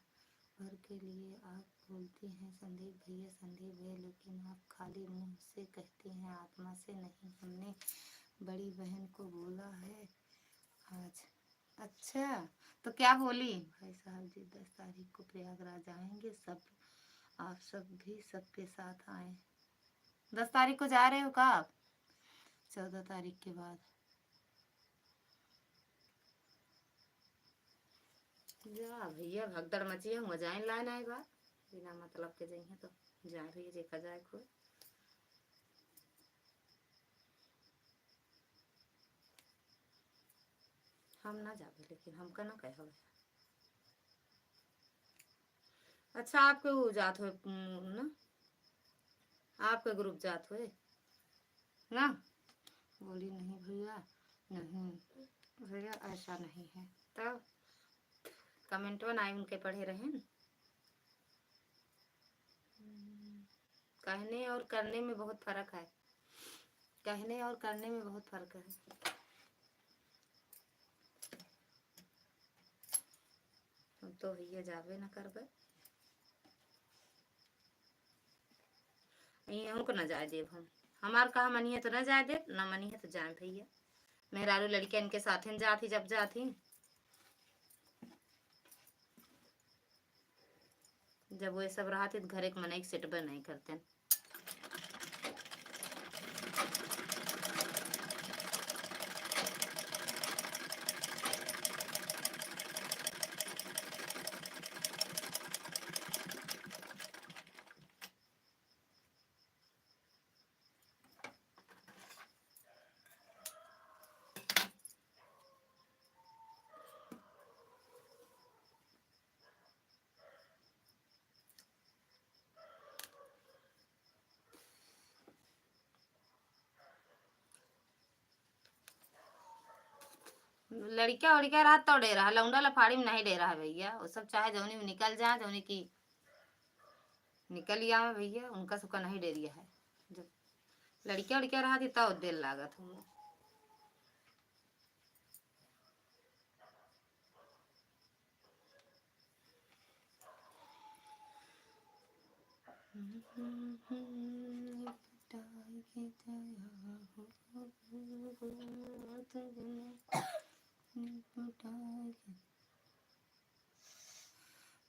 भर के लिए आप बोलती हैं संदीप भैया, संदीप भैया, लेकिन आप खाली मुंह से कहती हैं, आत्मा से नहीं। हमने बड़ी बहन को बोला है आज। अच्छा, तो क्या बोली? भाई साहब जी 10 तारीख को प्रयागराज आएंगे, सब आप सब भी सबके साथ आए। 10 तारीख को जा रहे हो का आप? 14 तारीख के बाद जा भैया, भगदड़ मची है, मजाइन लाइन आए बार बिना मतलब के जाइए तो जा भैया, देखा जाए कोई। हम ना जावे, लेकिन हमका ना कह। अच्छा, आपके वो जात हो ना, आपके ग्रुप जात हो ना? बोली नहीं भैया, नहीं भैया ऐसा नहीं है। तब कमेंट बनाए उनके पढ़े रहे न। कहने और करने में बहुत फर्क है, कहने और करने में बहुत फर्क है। हम तो भैया जावे ना करबे, हमको न जाए देव। हम हमार कहा मनी है तो न जाए देव, ना मनी है तो जाए भैया। मेहरारू लड़किया इनके साथ जाती, जब जाती जब वो सब रहा थे घर एक मन एक सेट बन नहीं करते। लड़किया वड़किया रहा तो डे रहा, लौंडा लफाड़ी में नहीं डे रहा भैया। वो सब चाहे जौनी में निकल जाए, जौनी की निकल आवे भैया, उनका सबका नहीं डेरिया है। जब लड़किया वड़किया रहा थी तब दिल लागत हूँ।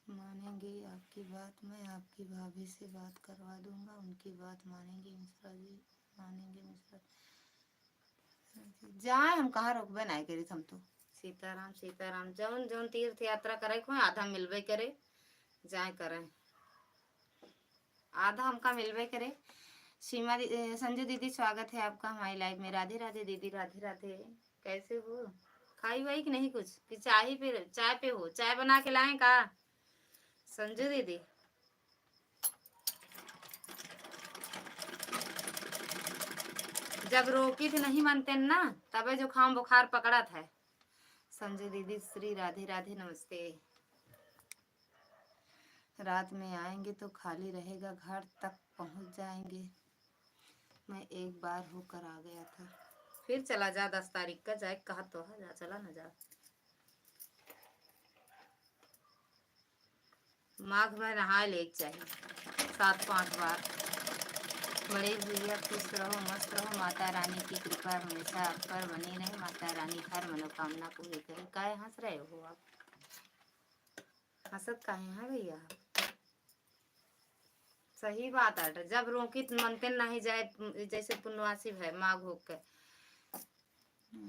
मानेंगे आपकी बात, मैं आपकी भाभी से बात करवा दूंगा, उनकी बात मानेंगे मिश्रा जी, मानेंगे मिश्रा जाए। हम कहाँ रोकबे नहीं करी हम तो। सीताराम सीताराम, जौन जौन तीर्थ यात्रा करे को आधा मिलवे करे, जाए करें आधा हमका मिलवे करे। सीमा संजू दीदी स्वागत है आपका हमारी लाइफ में। राधे राधे दीदी, राधे राधे। कैसे हो? खाई वाई कि नहीं कुछ? कि चाय पे हो? चाय बना के लाएं का संजू दीदी? जब रोकी थी नहीं मानते ना, तबे जो खाम बुखार पकड़ा था। संजू दीदी श्री राधे राधे, नमस्ते। रात में आएंगे तो खाली रहेगा, घाट तक पहुंच जाएंगे। मैं एक बार होकर आ गया था। फिर चला जा 10 तारीख का जाए, कहा तो है जा, चला ना जा। माघ में नहा ले चाहिए 7-5 बार। बड़े भैया खुश रहो, मस्त रहो, माता रानी की कृपा हमेशा आप पर बनी रहे, माता रानी हर मनोकामना पूरी करे। काहे हंस रहे हो आप? हंसत काहे हैं भैया? सही बात है, जब रोकी मनते नहीं जाए, जैसे पुण्यवासी है माघ होक के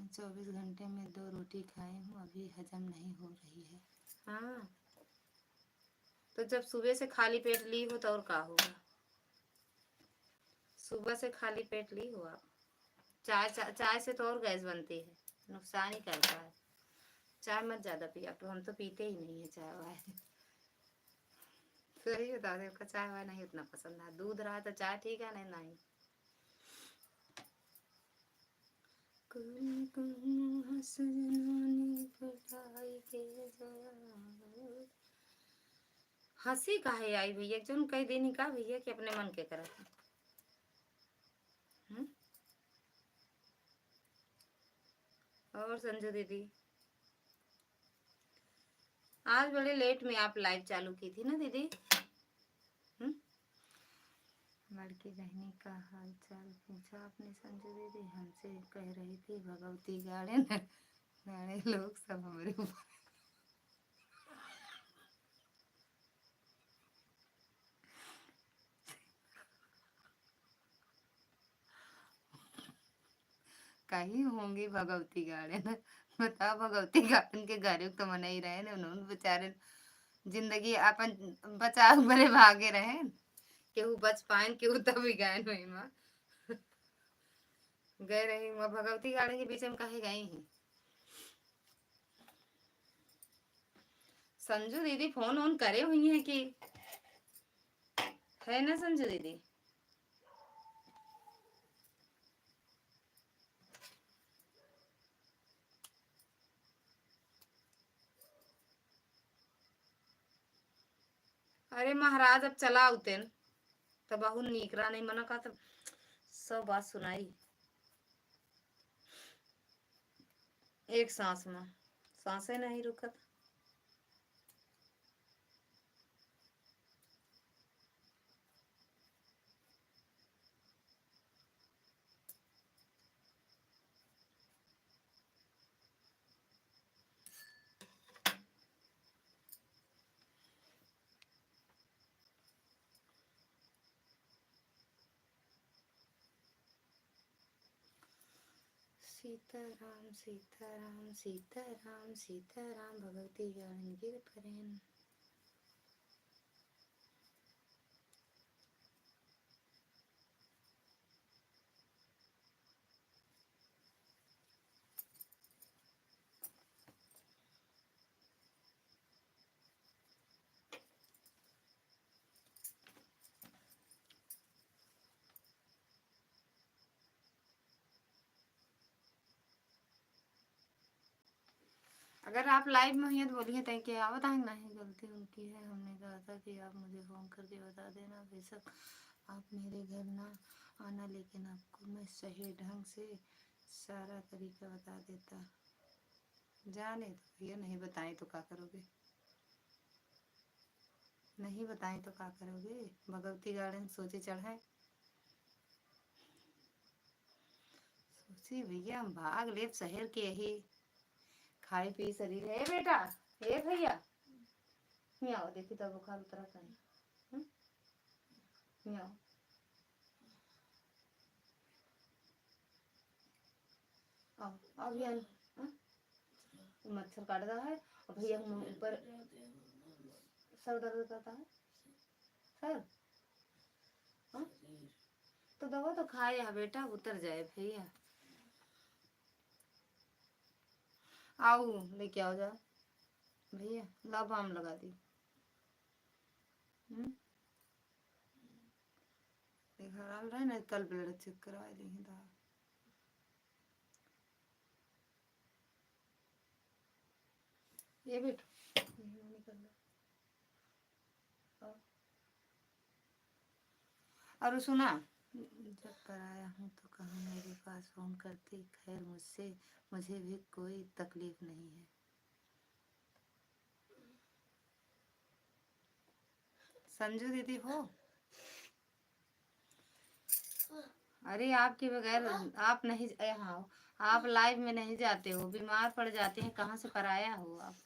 24 घंटे में 2 रोटी खाई हूँ, अभी हजम नहीं हो रही है। हाँ, तो जब सुबह से खाली पेट ली हो तो और क्या होगा? सुबह से खाली पेट ली हो आप, चाय से तो और गैस बनती है, नुकसान ही करता है। चाय मत ज्यादा पिया, तो हम तो पीते ही नहीं है चाय वाय। सही बता दे, चाय वाय नहीं उतना पसंद है। दूध रहा तो चाय ठीक है, नहीं नहीं। हंसी काहे आई भैया? जो कह देनी का भैया कि अपने मन के करा। और संजू दीदी, आज बड़े लेट में आप लाइव चालू की थी ना दीदी? बड़की बहनी का हाल चाल पूछा आपने संजू दीदी? हमसे कह रही थी भगवती गाड़े लोग सब हमारे ऊपर। कहीं होंगी भगवती गार्डन। बताओ, भगवती गार्डन के घर तो मना ही रहे ने, उन्होंने बेचारे जिंदगी अपन बचाव बड़े भागे रहे। केहू बच पाए, केहू तभी गए नहीं माँ, गए रही माँ भगवती गार्डन के बीच में कहे गई हैं। संजू दीदी फोन ऑन करे हुई है कि है ना संजू दीदी? अरे महाराज अब चला उतेन तो बहुत नीकरा नहीं मना का, तो सब बात सुनाई एक सांस में, सांसें नहीं रुकत। सीताराम सीताराम सीताराम सीताराम भगवती गार्डन गिर परेन। अगर आप लाइव में हैं तो बोलिए, तय कि आप बताएंगे नहीं गलती उनकी है। हमने कहा था कि आप मुझे फोन करके बता देना, बेशक आप मेरे घर ना आना, लेकिन आपको मैं सही ढंग से सारा तरीका बता देता। जाने तो भैया, नहीं बताएं तो क्या करोगे? नहीं बताएं तो क्या करोगे? भगवती गार्डन सोचे चढ़ाए, सोची भैया हम भाग ले शहर के यही खाई पी शरीर है। बेटा हे भैया, मियाओ देखी तो बुखार उतरा कहीं। मियाओ आओ आओ भैया, मच्छर काट रहा है और भैया ऊपर सर दर्द करता है। सर हाँ? तो दवा तो खाए या बेटा, उतर जाए भैया। आओ लेके आओ जा भैया, ला बाम लगा दी। खराब रहे ना, कल ब्लड चेक करवा दी दवा। ये बेटा निकल और सुना, जब पर आया हूँ तो कहाँ मेरे पास फोन करती। खैर मुझे भी कोई तकलीफ नहीं है। संजू दीदी हो? अरे आपके बगैर आप नहीं, हाँ, आप लाइव में नहीं जाते हो, बीमार पड़ जाते हैं, कहाँ से पराया हो आप,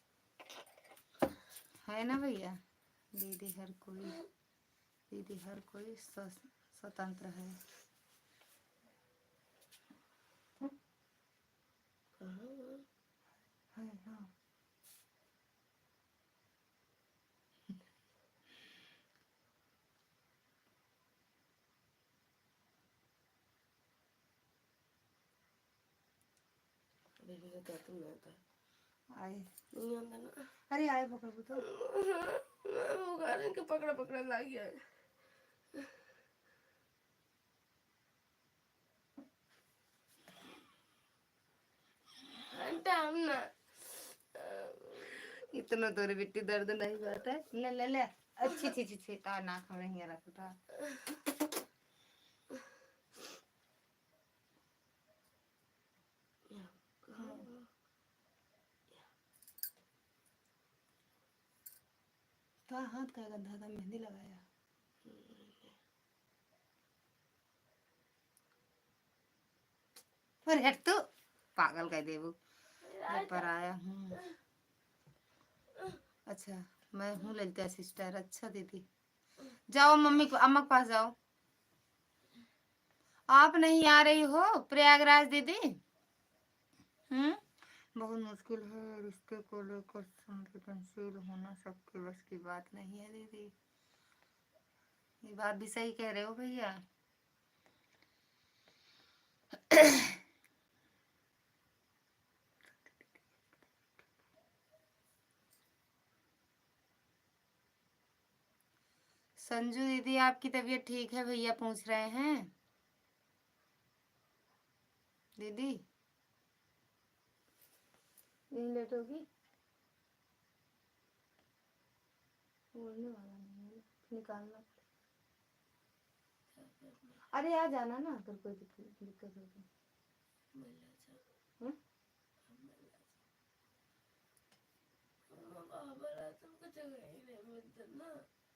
है ना भैया। दीदी हर कोई स्वतंत्र है। हाँ। आए नहीं आंदा ना। अरे आए पकड़ तो वो गार्डन के पकड़ा पकड़ा ला गया। इतना तोरे बिट्टी दर्द नहीं होता है। ले ले ले, अच्छी अच्छी अच्छी ना खड़े रखता। तो हाथ का गंदा था, मेहंदी लगाया। पर हट तू, पागल कह दे वो। मैं पर आया हूँ। अच्छा, मैं हूँ ललिता सिस्टर। अच्छा दीदी, जाओ मम्मी को, अम्मा के पास जाओ। आप नहीं आ रही हो प्रयागराज दीदी? बहुत मुश्किल है, रिश्ते को लेकर संवेदनशील होना सबके बस की बात नहीं है दीदी। ये बात भी सही कह रहे हो भैया। संजू दीदी आपकी तबीयत ठीक है भैया पूछ रहे हैं दीदी। यही लेट होगी, बोलने वाला नहीं है, निकालना। अरे आ जाना ना अगर कोई दिक्कत हो तो।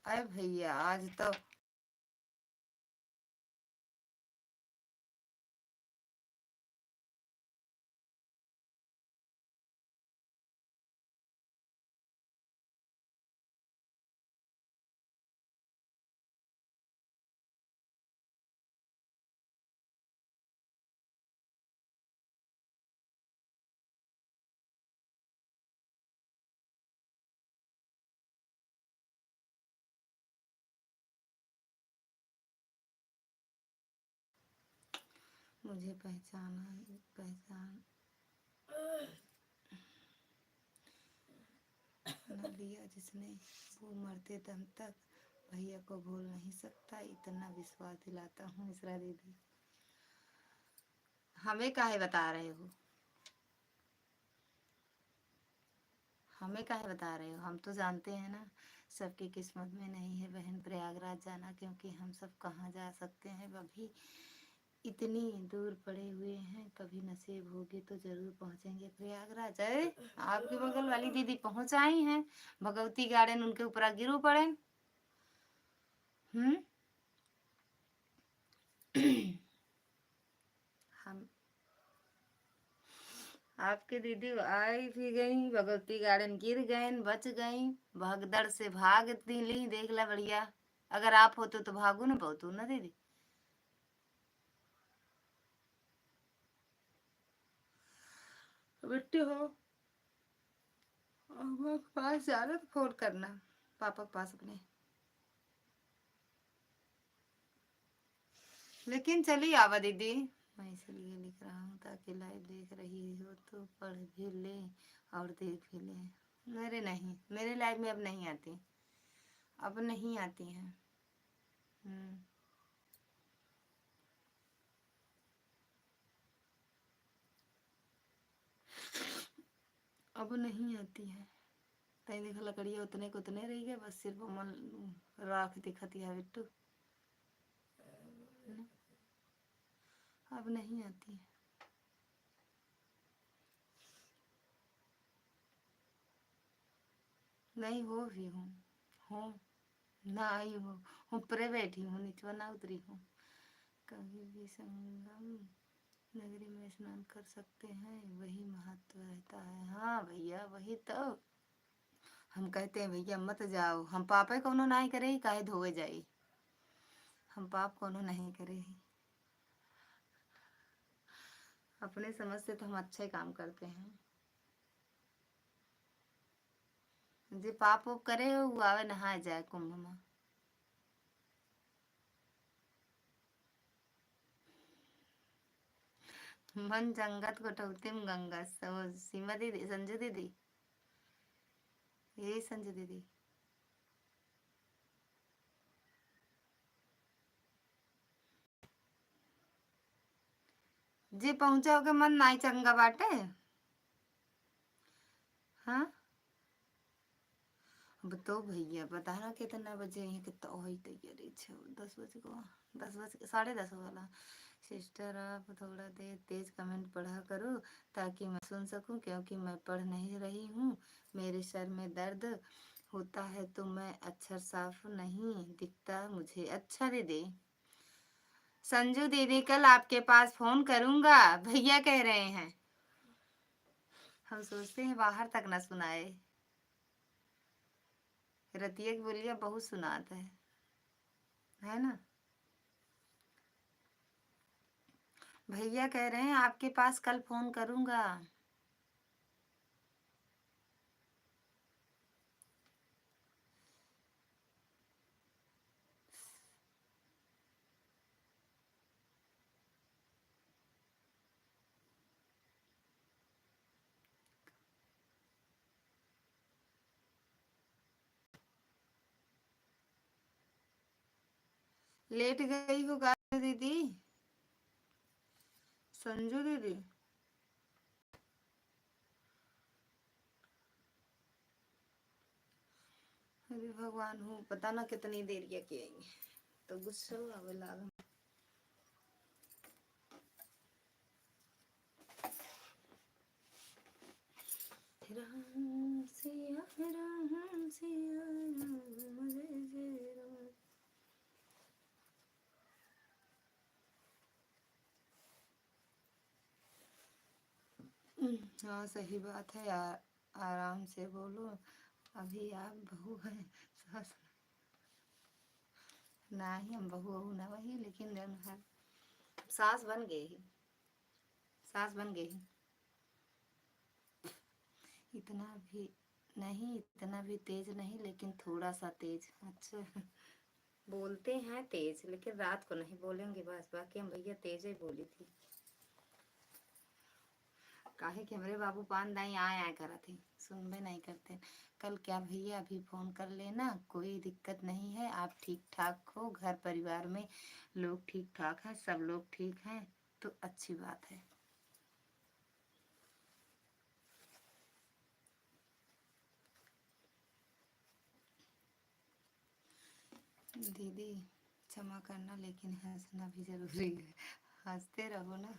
अरे भैया आज तो मुझे पहचान न दिया जिसने, वो मरते दम तक भैया को भूल नहीं सकता। इतना विश्वास दिलाता हूँ मिश्रा दीदी। हमें काहे बता रहे हो, हमें काहे बता रहे हो? हम तो जानते हैं ना सबकी किस्मत में नहीं है बहन प्रयागराज जाना, क्योंकि हम सब कहाँ जा सकते हैं अभी, इतनी दूर पड़े हुए हैं। कभी नसीब होगी तो जरूर पहुंचेंगे प्रयागराज। अरे आपकी बगल वाली दीदी पहुंच आई हैं, भगवती गार्डन उनके ऊपर गिरू पड़े। हम्म। हम आपकी दीदी आई भी गई, भगवती गार्डन गिर गए, बच गई, भगदड़ से भाग ली। देख ला बढ़िया, अगर आप होते तो भागू ना बहुत ना दीदी। बेटी हो पापा के पास जाना तो फोन करना, पापा के पास अपने। लेकिन चली आवा दीदी, मैं इसलिए लिख रहा हूँ ताकि लाइव देख रही हो तो पढ़ भी ले और देख भी ले। मेरे लाइव में अब नहीं आती, अब नहीं आती हैं। अब नहीं आती है। तई देख लकड़िया उतने को उतने रही गए, बस सिर्फ मन राख दिखती है बिट्टू। अब नहीं आती है। नहीं हो भी हूँ ना आई हूँ, ऊपरे बैठी हूँ, नीचे ना उतरी हूँ। कभी भी संगम नगरी में स्नान कर सकते हैं, वही महत्व रहता है। हाँ भैया वही तो हम कहते हैं, भैया मत जाओ, हम पापे कोनो नहीं करे काहे धोवे जाई, हम पाप कोनो नहीं करे, अपने समझ से तो हम अच्छा ही काम करते हैं। जे पाप उप करे वो आवे नहाए जाए कुंभ में। मन जंगत कटौती में गंगा, सीमा दीदी, संजू दीदी, यही संजू दीदी। जे पहुंचा के मन नाई चंगा बाटे। हाँ अब तो भैया बता ना कितना बजे यहाँ कितना वही तैयारी छो 10 बजे को, 10 बजे 10:30 वाला। सिस्टर आप थोड़ा देर तेज कमेंट पढ़ा करो ताकि मैं सुन सकूं, क्योंकि मैं पढ़ नहीं रही हूँ, मेरे सर में दर्द होता है तो मैं अक्षर साफ नहीं दिखता मुझे। अच्छा दीदी, संजू दीदी कल आपके पास फोन करूंगा, भैया कह रहे हैं। हम सोचते हैं बाहर तक ना सुनाए, रतिया की बोलिया बहुत सुनाता है ना। भैया कह रहे हैं आपके पास कल फोन करूंगा। लेट गई हो गा दीदी, संजू दीदी। अरे भगवान हूँ, पता ना कितनी देर या के आई तो गुस्सा आवे लाग। राम सिया राम सिया राम जय जय राम। हाँ सही बात है यार, आराम से बोलो, अभी आप बहू हैं, सास ना ही हम बहू बहू ना वही, लेकिन जन है सास बन गए ही, सास बन गई। इतना भी नहीं, इतना भी तेज नहीं, लेकिन थोड़ा सा तेज। अच्छा बोलते हैं तेज, लेकिन रात को नहीं बोलेंगे बस, बाकी हम भैया तेज ही बोली थी। काहे कि हमारे बाबू पान दाई आए आए करा थे, सुनबे नहीं करते। कल क्या भैया अभी फोन कर लेना, कोई दिक्कत नहीं है, आप ठीक ठाक हो, घर परिवार में लोग ठीक ठाक हैं, सब लोग ठीक हैं तो अच्छी बात है। दीदी क्षमा करना, लेकिन हंसना भी जरूरी है, हंसते रहो ना,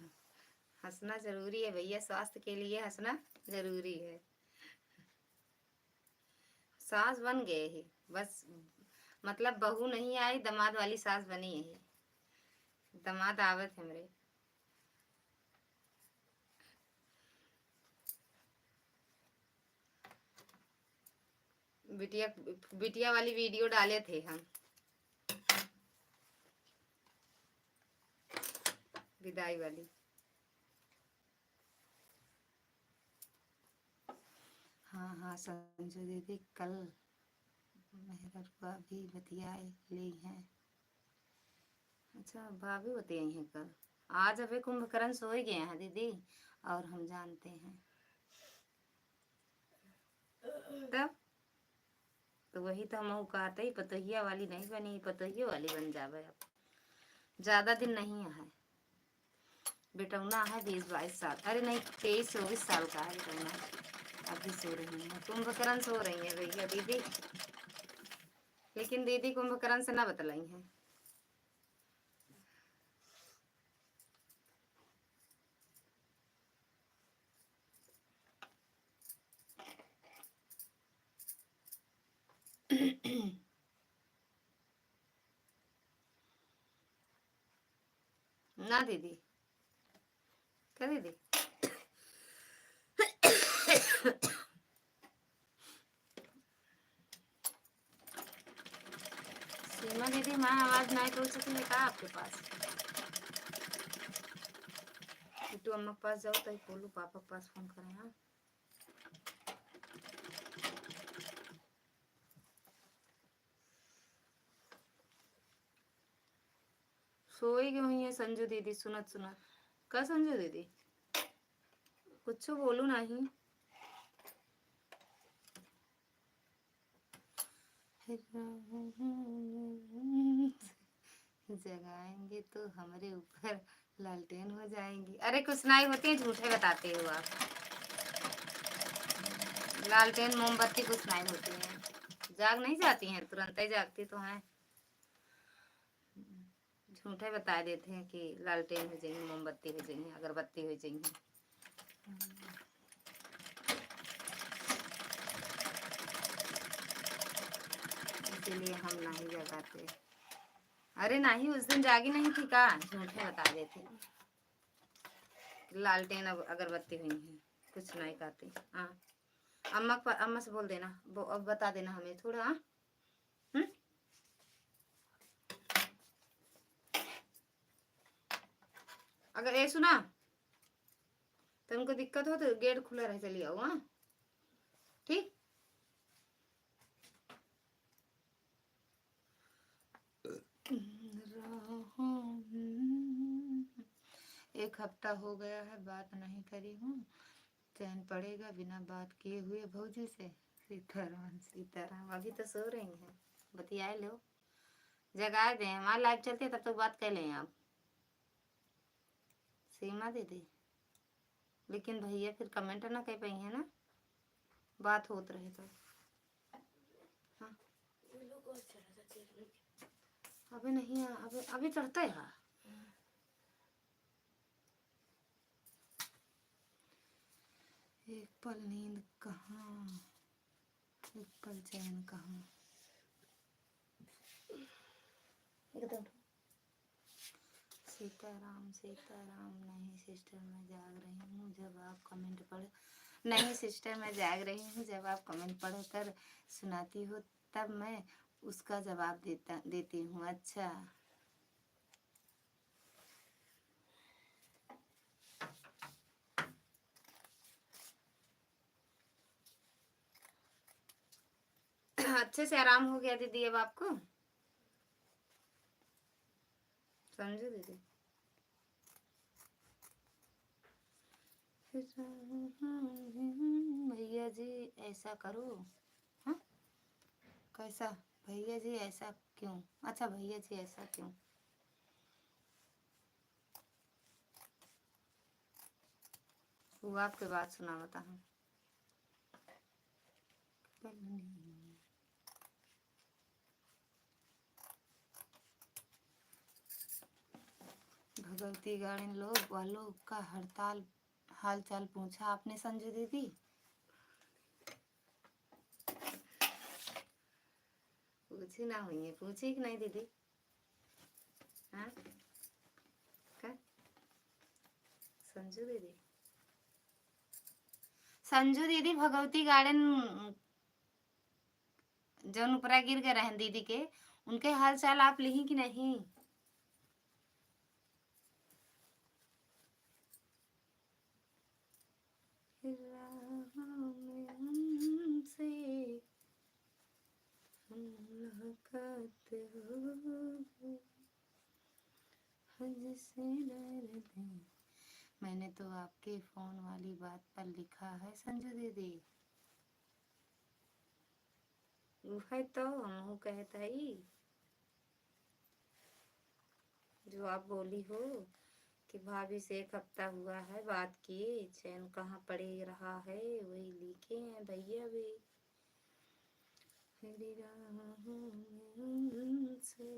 हंसना जरूरी है भैया, स्वास्थ्य के लिए हंसना जरूरी है। सास बन गए ही बस, मतलब बहू नहीं आई, दामाद वाली सास बनी है, दामाद आवत है मेरे। बिटिया बिटिया वाली वीडियो डाले थे हम, विदाई वाली। हाँ हाँ संजू दीदी, कल मेहरबा भी बतियाए ली हैं। अच्छा भाभी बतियाई हैं कल, आज अभी कुंभकर्ण सो ही गए हैं दीदी, और हम जानते हैं तब तो वही तो हम कहते ही, पतोहिया वाली नहीं बनी, पतोहिया वाली बन जावे अब। ज्यादा दिन नहीं है, बेटौना है 20-22 साल, अरे नहीं 23-24 साल का है बेटौना, अभी सो रही है, कुंभकर्ण सो रही है भैया दीदी, लेकिन दीदी कुंभकर्ण से ना बतलाई है। ना दीदी, क्या दीदी? सीमा दीदी, मैं आवाज नहीं बोल सकती है का आपके पास? तो अम्मा के पास जाओ तो बोलू पापा के पास फोन करें। हाँ, सोई क्यों है संजू दीदी? सुनत सुनत का संजू दीदी कुछ बोलू नहीं। जगाएंगे तो हमारे ऊपर लालटेन हो जाएंगी। अरे कुछ नहीं होती है, झूठे बताते हो आप। लालटेन मोमबत्ती कुछ नहीं होती है, जाग नहीं जाती हैं, तुरंत ही जागती तो हैं। झूठे बता देते हैं कि लालटेन हो जाएंगी, मोमबत्ती हो जाएंगी, अगरबत्ती हो जाएंगी। इसीलिए हम नहीं जगाते। अरे नहीं, उस दिन जागी नहीं थी का, झूठे बता देते। लालटेन अगरबत्ती हुई है, कुछ नहीं कहते। हाँ, अम्मा से बोल देना, अब बता देना हमें थोड़ा। हाँ, अगर ये सुना तुमको दिक्कत हो तो गेट खुला रहे, चली आओ। हाँ, ठीक। एक हफ्ता हो गया है बात नहीं करी हूँ, चैन पड़ेगा बिना बात किए हुए भौजी से। सीताराम सीताराम। अभी तो सो रही हैं, बतिया लो, जगा दें। हमारा लाइव चलते तब तक बात कर लें आप। सीमा दीदी, लेकिन भैया फिर कमेंट ना कर पाई है ना, बात होत रहे तो। हाँ, अभी नहीं, अभी चढ़ता है। एक पल नींद कहाँ, एक पल चैन कहाँ। एकदम सीताराम सीताराम। नहीं सिस्टर, मैं जाग रही हूँ जब आप कमेंट पढ़ नहीं सिस्टर, मैं जाग रही हूँ जब आप कमेंट पढ़ कर सुनाती हो तब मैं उसका जवाब देती हूँ। अच्छा, अच्छे से आराम हो गया दीदी अब आपको? समझो दीदी। भैया जी ऐसा करो। हाँ, कैसा? भैया जी ऐसा क्यों? अच्छा, भैया जी ऐसा क्यों? वो आपके बात सुना बता हूँ। भगवती गार्डन लोग वालों का हड़ताल हाल चाल पूछा आपने संजू दीदी? पूछी ना हुई है, पूछी कि नहीं दीदी? हाँ, क्या संजू दीदी? संजू दीदी, भगवती गार्डन जौन ऊपरा गिर गए रहन दीदी के, उनके हाल चाल आप ली कि नहीं? मैंने तो आपके फोन वाली बात पर लिखा है संजू दीदी। वही तो हम कहता ही, जो आप बोली हो कि भाभी से एक हफ्ता हुआ है बात किए, चैन कहाँ पड़े रहा है, वही लिखे हैं भैया भी। हरी राम से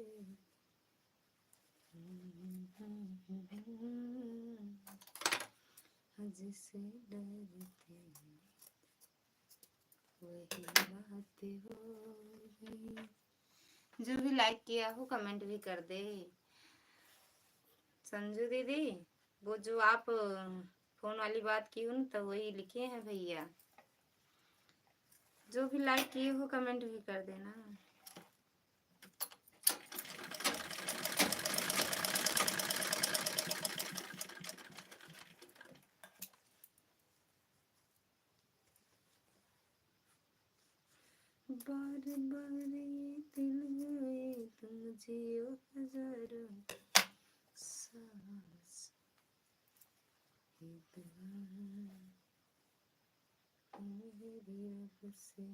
जिसे डरते वही बात हो गई। जो भी लाइक किया हो कमेंट भी कर दे। संजू दीदी, वो जो आप फोन वाली बात की हो ना, तो वही लिखे हैं भैया। जो भी लाइक किए हो कमेंट भी कर देना। बार बार ये दिल हुए तुम जियो हजारों सांस, ये दुआ मेरी रब से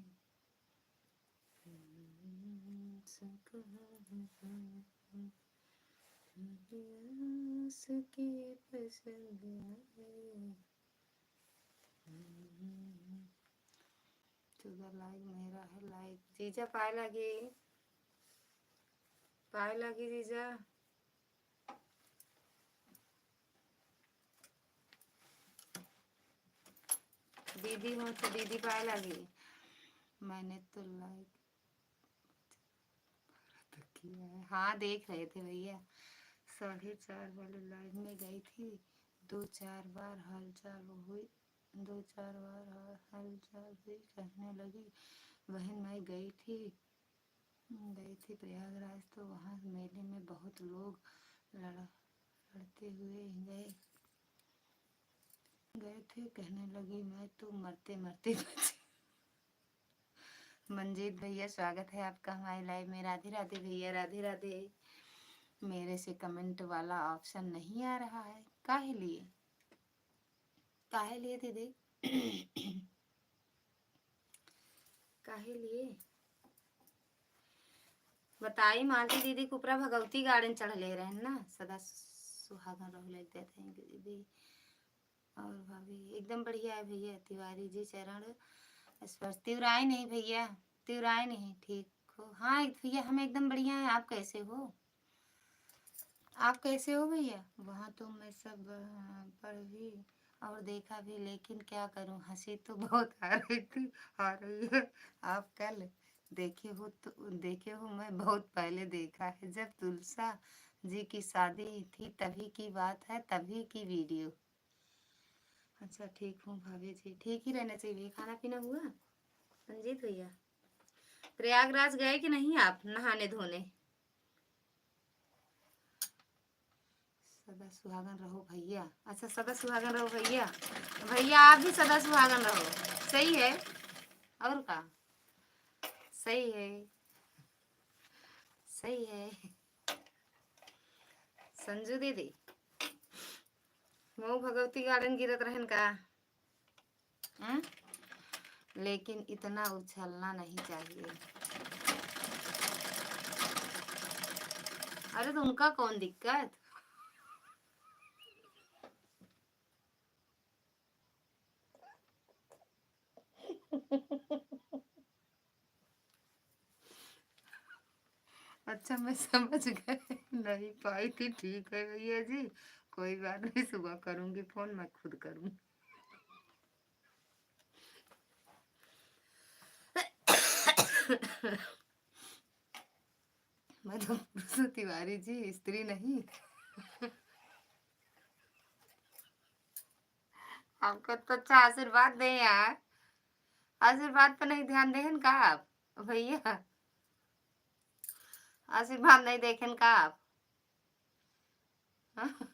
सके पसंद आए। चौदह लाइक मेरा है लाइक। जीजा पाए लगी, पाए लगी जीजा। दीदी हो तो दीदी पाए लगी। मैंने तो लाइक तो किया है। हाँ देख रहे थे भैया। 4:30 वाले लाइव में गई थी, 2-4 बार हालचाल हुई, 2-4 बार हालचाल हुई, कहने लगी बहन मैं गई थी प्रयागराज, तो वहाँ मेले में बहुत लोग लड़ते हुए गए थे, कहने लगी मैं तो मरते मरते बची। मंजीत भैया स्वागत है आपका हमारे लाइव में। राधे राधे भैया, राधे राधे। मेरे से कमेंट वाला ऑप्शन नहीं आ रहा है, काहे लिए दीदी? काहे लिए बताई। मालती दीदी कुपरा भगवती गार्डन चढ़ ले रहे हैं ना। सदा सुहागन रहो लिख देते हैं दीदी और भाभी। एकदम बढ़िया है भैया। तिवारी जी चरण स्पर्श। तिवराई नहीं भैया, तिवराई नहीं। ठीक हो? हाँ भैया हम एकदम बढ़िया हैं। आप कैसे हो? आप कैसे हो भैया? वहाँ तो मैं सब पढ़ भी और देखा भी, लेकिन क्या करूँ हंसी तो बहुत आ रही थी, आ रही है। आप कल देखे हो मैं बहुत पहले देखा है, जब तुलसा जी की शादी थी तभी की बात है, तभी की वीडियो। अच्छा ठीक हूँ भाभी जी, ठीक ही रहना चाहिए। खाना पीना हुआ संजीत भैया? प्रयागराज गए कि नहीं आप नहाने धोने? सदा सुहागन रहो भैया। अच्छा सदा सुहागन रहो भैया। भैया आप भी सदा सुहागन रहो। सही है और का सही है, सही है। संजू दीदी वो भगवती गार्डन गिरत रहन का। हुँ? लेकिन इतना उछलना नहीं चाहिए। अरे तो उनका कौन दिक्कत? अच्छा मैं समझ गए। नहीं पाई थी, ठीक है भैया जी, कोई बात नहीं। सुबह करूंगी फोन, मैं खुद करूँ। मैं तो पुरुष तिवारी जी, स्त्री नहीं। आपको तो अच्छा आशीर्वाद दे यार। आशीर्वाद पर नहीं ध्यान देहन का आप भैया? आशीर्वाद नहीं देखें का आप? हाँ?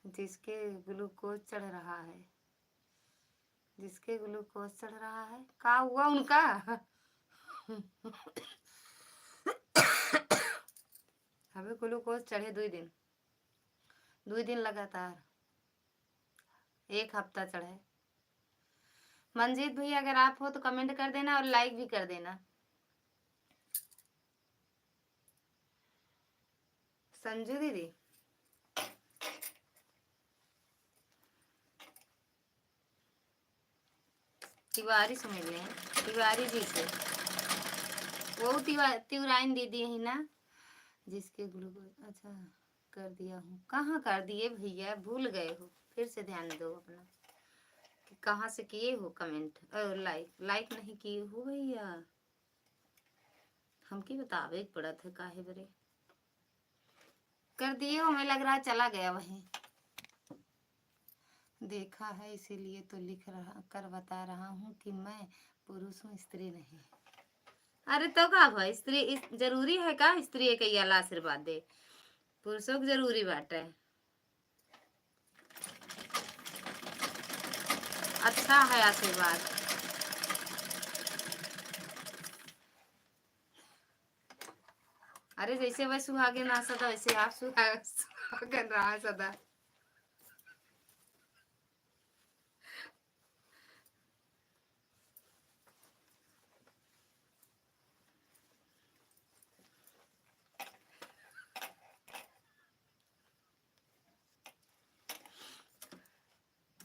जिसके ग्लूकोज चढ़ रहा है, जिसके ग्लूकोज चढ़ रहा है, का हुआ उनका? हमें ग्लूकोज चढ़े 2 दिन लगातार, 1 हफ्ता चढ़े। मंजीत भैया अगर आप हो तो कमेंट कर देना और लाइक भी कर देना। संजू दीदी तिवारी से मिले हैं, तिवारी जी से। वो तिवराइन दीदी है ना जिसके ग्लूकोज। अच्छा कर दिया हूँ। कहाँ कर दिए भैया, भूल गए हो? फिर से ध्यान दो अपना कि कहाँ से किए हो कमेंट और लाइक नहीं किए हो भैया। हमकी बतावे पड़त है काहे बरे। कर दिए, हमें लग रहा है चला गया वहीं। देखा है इसीलिए तो लिख रहा कर बता रहा हूँ कि मैं पुरुष हूँ, स्त्री नहीं। अरे तो का भाई, स्त्री जरूरी है का स्त्री के अल्लाह आशीर्वाद दे? पुरुषों को जरूरी बाटे। अच्छा है आशीर्वाद। अरे जैसे वह सुहागिन ना सदा, वैसे आप सुहागन रहा सदा।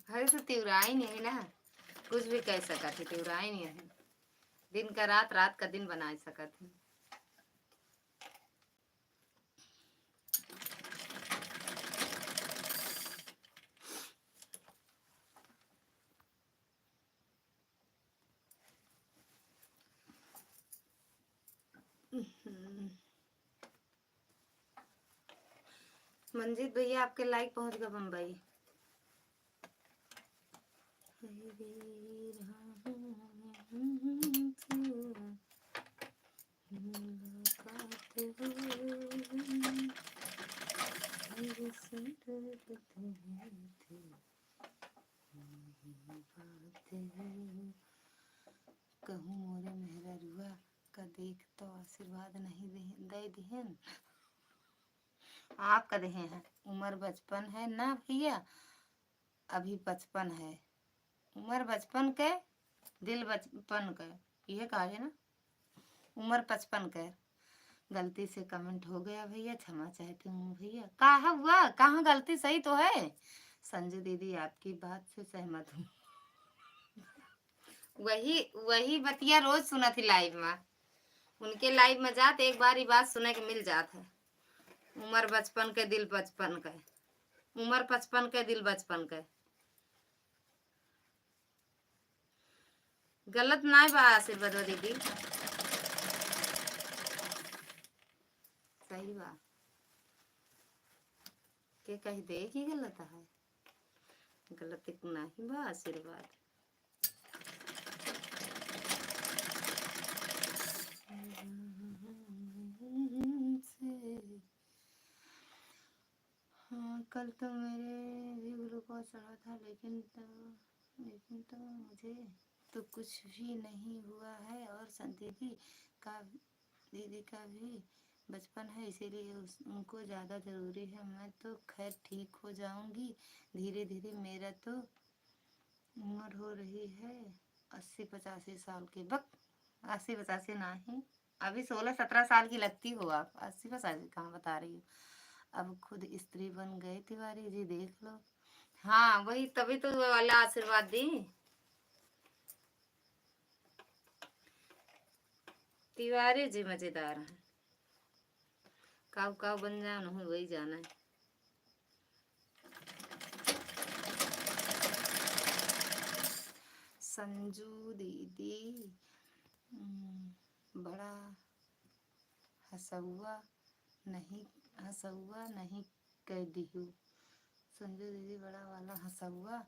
अरे तो तिवराई नहीं ना, कुछ भी कह सकत है, तिवराई नहीं है। दिन का रात, रात का दिन बना सकत है। मंजीत भैया आपके लाइक पहुंच गया बम्बई। कहूँ मोरे मेहररुआ का देख तो आशीर्वाद नहीं दे दिहन। आप कदे हैं, उम्र बचपन है ना भैया, अभी 55 है। उम्र बचपन के, दिल बचपन के, ये कहा है ना, उम्र 55 के। गलती से कमेंट हो गया भैया, क्षमा चाहती हूँ भैया। कहा हुआ, कहाँ गलती, सही तो है। संजू दीदी आपकी बात से सहमत हूँ। वही वही बतिया रोज सुना थी लाइव में, उनके लाइव में जात एक बार ही बात सुने के मिल जात है। उम्र बचपन के, दिल बचपन के। उम्र 55 के, दिल बचपन के। गलत ना बा आशीर्वाद दीदी, सही बा के कह दे कि गलत है, गलत नहीं बा आशीर्वाद। हाँ कल तो मेरे भी ग्लूकोज चढ़ा था, लेकिन तो मुझे तो कुछ भी नहीं हुआ है। और दीदी का भी बचपन है, इसीलिए उनको ज़्यादा ज़रूरी है। मैं तो खैर ठीक हो जाऊंगी धीरे धीरे। मेरा तो उम्र हो रही है 80-85 साल की। वक्त 80-85 नहीं, अभी 16-17 साल की लगती हो आप। 80-85 कहाँ बता रही हो, अब खुद स्त्री बन गए तिवारी जी, देख लो। हाँ वही, तभी तो वाला आशीर्वाद दी। तिवारी जी मजेदार है, काव काव बन जाना हो, वही जाना है। संजू दीदी बड़ा हंसुआ नहीं कह दिहू। संजू दीदी बड़ा वाला हंसुआ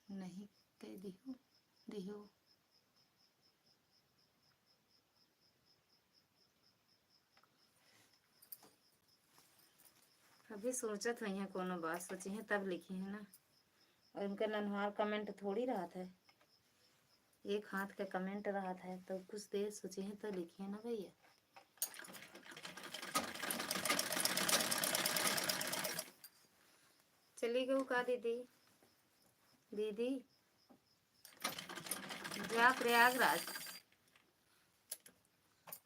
नहीं कह दिहू। अभी सोचत हुई है, कोनो बात सोची है तब लिखी है ना। और उनका नन्हार कमेंट थोड़ी रहा था, एक हाथ का कमेंट रहा था, तो कुछ देर सोची है तो लिखी है ना भैया। चली गई का दीदी? दीदी जा प्रयागराज।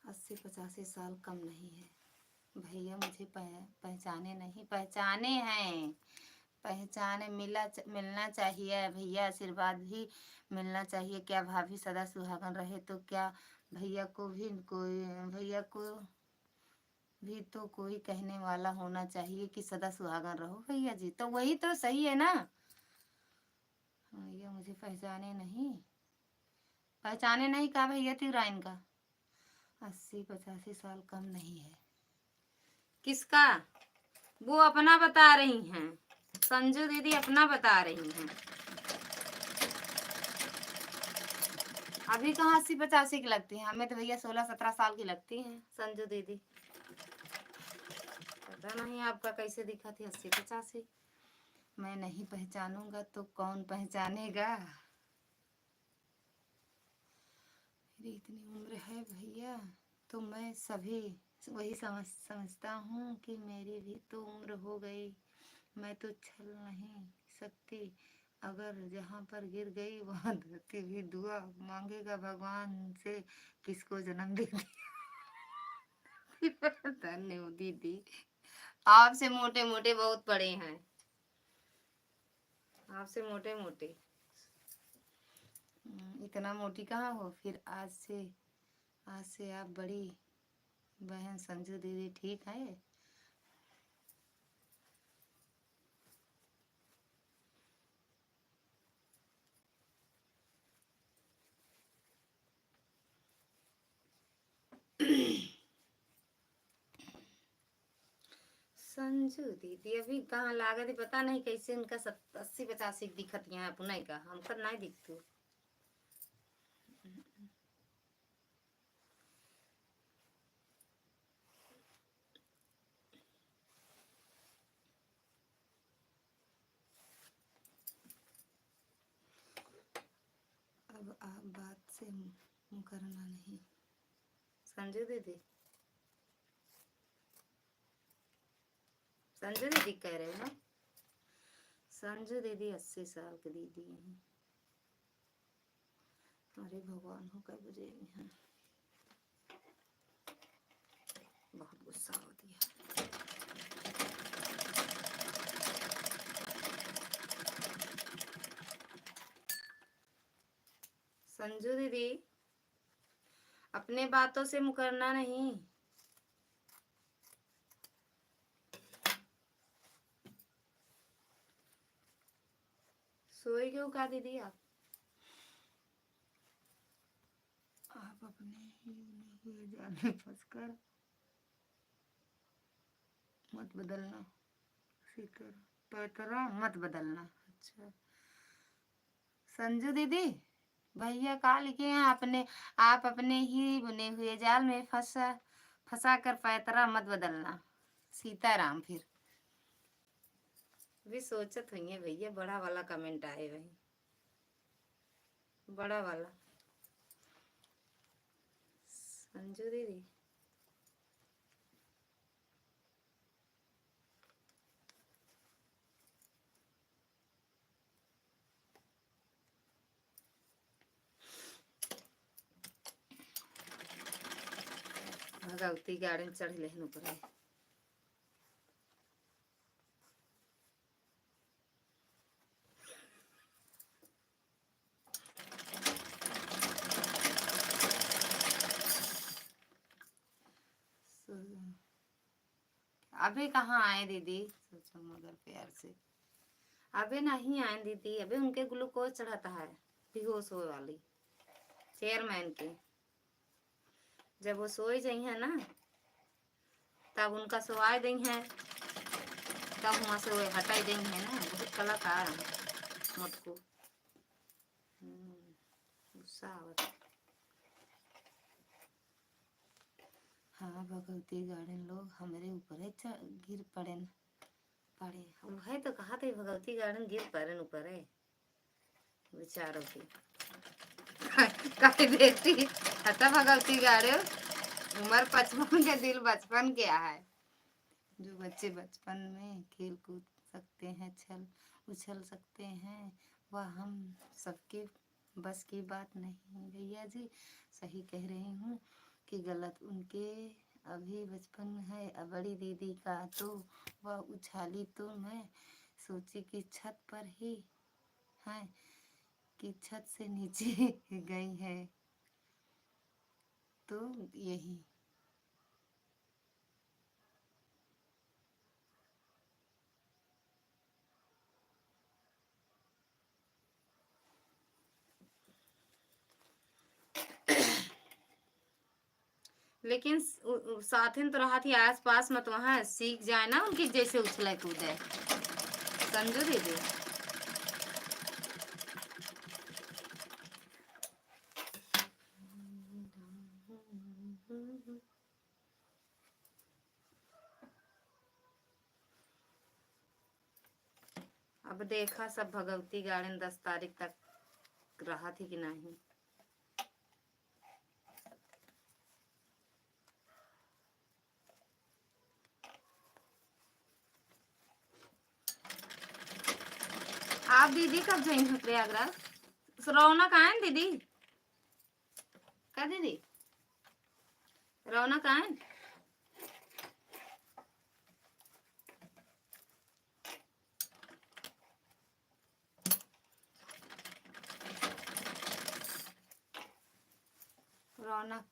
80-85 साल कम नहीं है भैया। मुझे पहचाने नहीं, पहचाने हैं, पहचाने मिलना चाहिए भैया, आशीर्वाद भी मिलना चाहिए। क्या भाभी सदा सुहागन रहे तो क्या भैया को भी तो कोई कहने वाला होना चाहिए कि सदा सुहागन रहो भैया जी। तो वही तो सही है ना भैया। मुझे पहचाने नहीं कहा भैया तिवराइन का। 80-85 साल कम नहीं है। किसका? वो अपना बता रही हैं, संजू दीदी अपना बता रही हैं। अभी कहाँ 80-85 की लगती हैं, हमें तो भैया 16-17 साल की लगती हैं संजू दीदी। पता नहीं आपका कैसे दिखा थी 80-85। मैं नहीं पहचानूंगा तो कौन पहचानेगा। मेरी इतनी उम्र है भैया, तो मैं सभी वही समझता हूँ कि मेरी भी तो उम्र हो गई। मैं तो चल नहीं सकती, अगर जहाँ पर गिर गई वहाँ धरती भी दुआ मांगेगा भगवान से, किसको जन्म दे दिया। धन्य हो दीदी, आपसे मोटे मोटे बहुत पड़े हैं, आपसे मोटे मोटे। इतना मोटी कहाँ हो फिर। आज से आप बड़ी बहन संजू दीदी ठीक है। संजू दीदी अभी कहाँ लागत पता नहीं कैसे उनका 80-85 दिखत यहाँ पुनः का हमको नहीं दिखतू। अब आप बात से मुकरना नहीं संजू दीदी। संजू दीदी कह रहे हो ना, संजू दीदी 80 साल की दीदी हैं। अरे भगवान हो कई बजे हैं, बहुत गुस्सा हो दिया। संजू दीदी अपने बातों से मुकरना नहीं। सोए क्यों का दीदी आप अपने ही हुए जाल में फंसकर मत बदलना, सीकर पैतरा मत बदलना। अच्छा संजू दीदी भैया का लिखे हैं अपने, आप अपने ही बुने हुए जाल में फंसा कर पैतरा मत बदलना। सीताराम फिर भी सोचत हुई है भैया, बड़ा वाला कमेंट आए भाई, बड़ा वाला। संजू दीदी भगवती गार्डन चढ़ लेहन ऊपर। अभी कहाँ आए दीदी, सोचो मगर प्यार से अभी नहीं आए दीदी, अभी उनके ग्लूकोज चढ़ाता है बेहोश हो वाली चेयरमैन के। जब वो सोई जाई है ना तब उनका सोआई दी है, तब वहाँ से वो हटाई दी है ना। बहुत कलाकार है मुझको गुस्सा आवत। हाँ भगवती गार्डन लोग हमारे ऊपर है गिर पड़े वही तो कहा था भगवती गार्डन गिर पड़े ऊपर है बेचारों की। काहे बेटी हटा भगवती गार्डन, उम्र 55 के दिल बचपन क्या है। जो बच्चे बचपन में खेल कूद सकते हैं, उछल सकते हैं, वह हम सबके बस की बात नहीं। भैया जी सही कह रही हूँ कि गलत उनके अभी बचपन है। बड़ी दीदी का तो वह उछाली तो मैं सोची कि छत पर ही है, कि छत से नीचे गई है तो यही। लेकिन साथिन तो रहा थी आस पास मत वहाँ सीख जाए ना उनकी जैसे उछले कूदे संजू दीदी। अब देखा सब भगवती गार्डन 10 तारीख तक रहा थी कि नहीं। आप दीदी कब जाएंगे प्रयागराज? रौनक आए दीदी? क्या दीदी रौनक आए? रौनक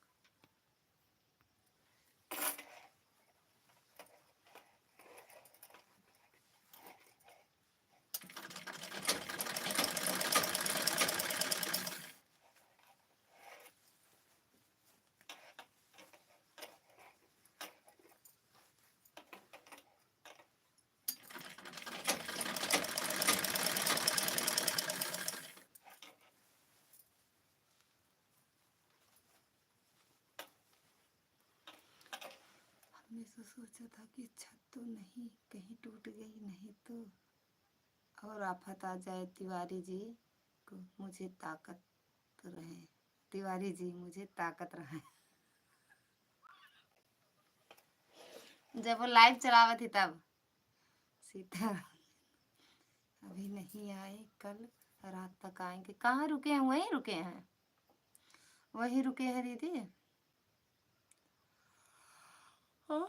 हमने तो सोचा था कि छत तो नहीं कहीं टूट गई नहीं तो और आफत आ जाए। तिवारी जी को मुझे ताकत रहे, तिवारी जी मुझे ताकत रहे। जब वो लाइव चलावा थी तब सीता अभी नहीं आए, कल रात तक आएंगे। कहाँ रुके हैं? वहीं रुके हैं, वहीं रुके हैं दीदी। हाँ?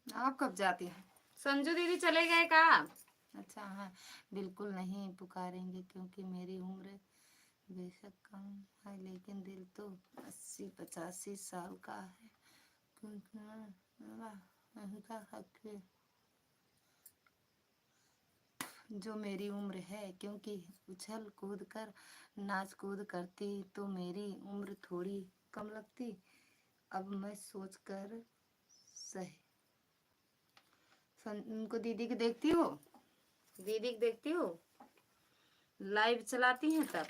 आप कब जाती हैं? संजू दीदी चले गए का? अच्छा हाँ, बिल्कुल नहीं पुकारेंगे क्योंकि मेरी उम्र बेशक कम है लेकिन दिल तो 80-85 साल का है। क्योंकि जो मेरी उम्र है, क्योंकि उछल कूद कर नाच कूद करती तो मेरी उम्र थोड़ी कम लगती। अब मैं सोच कर सही उनको दीदी की देखती हो, दीदी की देखती हो लाइव चलाती हैं तब।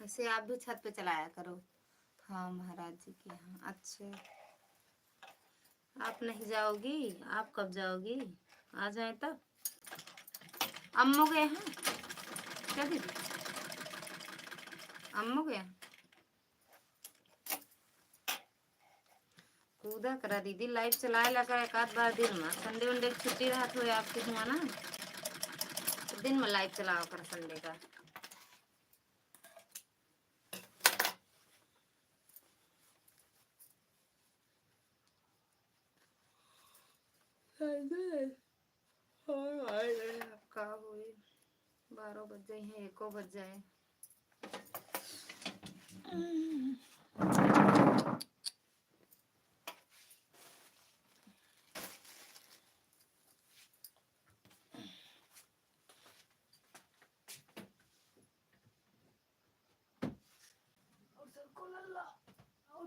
ऐसे आप भी छत पे चलाया करो। हाँ महाराज जी के यहाँ। अच्छा आप नहीं जाओगी? आप कब जाओगी? आ जाए तब। अम्मू गए हैं क्या दीदी? अम्मू गए कूदा करा दीदी, लाइव चलाए लगा एक आध बार दिन में। संडे वनडे की छुट्टी रहा तो आपके हुआ ना तो दिन में लाइव चलाओ कर संडे का। का हुई 12 बज जाए हैं, 1 बज जाए।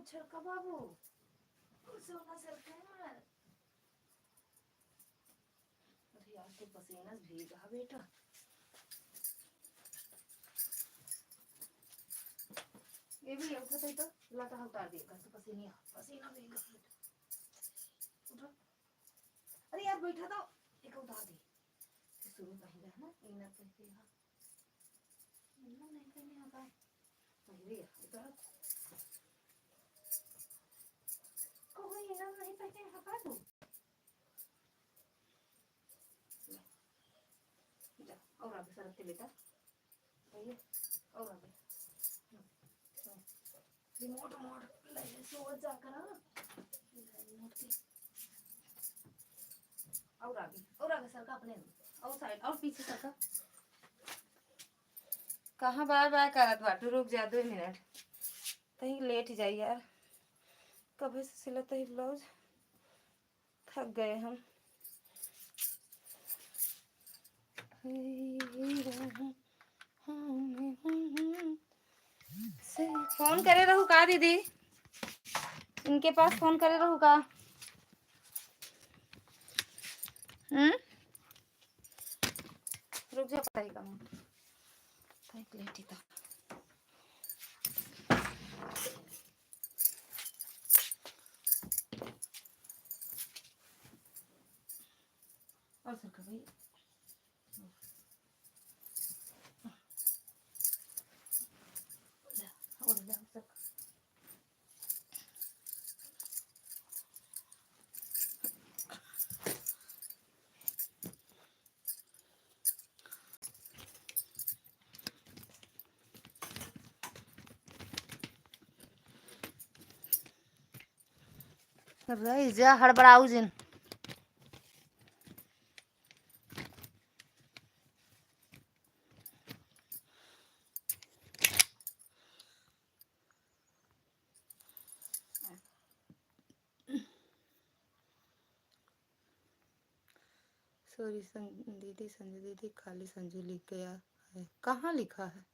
छरका बाबू सोना सरका यार। अरे यार तो पसीना भीगा बेटा। ये भी उठा तो लता उतार देगा तो पसीना पसीना भीगा उठा। अरे यार बैठा तो एक उतार दे शुरू कहीं है ना इना कहते हैं इना नहीं कहने आता है उतार कोई इना नहीं कहते हटा दो जा और आगे सरकते बेटा ये और आगे रिमोट मोड ले सो जा कर रिमोट की और आगे सरका अपने और साइड और पीछे सरका। कहाँ बार बार करत बाटू रुक जा 2 मिनट कहीं लेट जाई यार। कभी से सिलता ही ब्लाउज थक गए हम। फोन करे रहू का दीदी, इनके पास फोन करे रहू का? रुक जा, पता ही कम लेटी था। और सर भाई और जा रही जा हड़बड़ाऊ जिन। सॉरी दीदी, संजू दीदी खाली संजू लिख गया है। कहाँ लिखा है?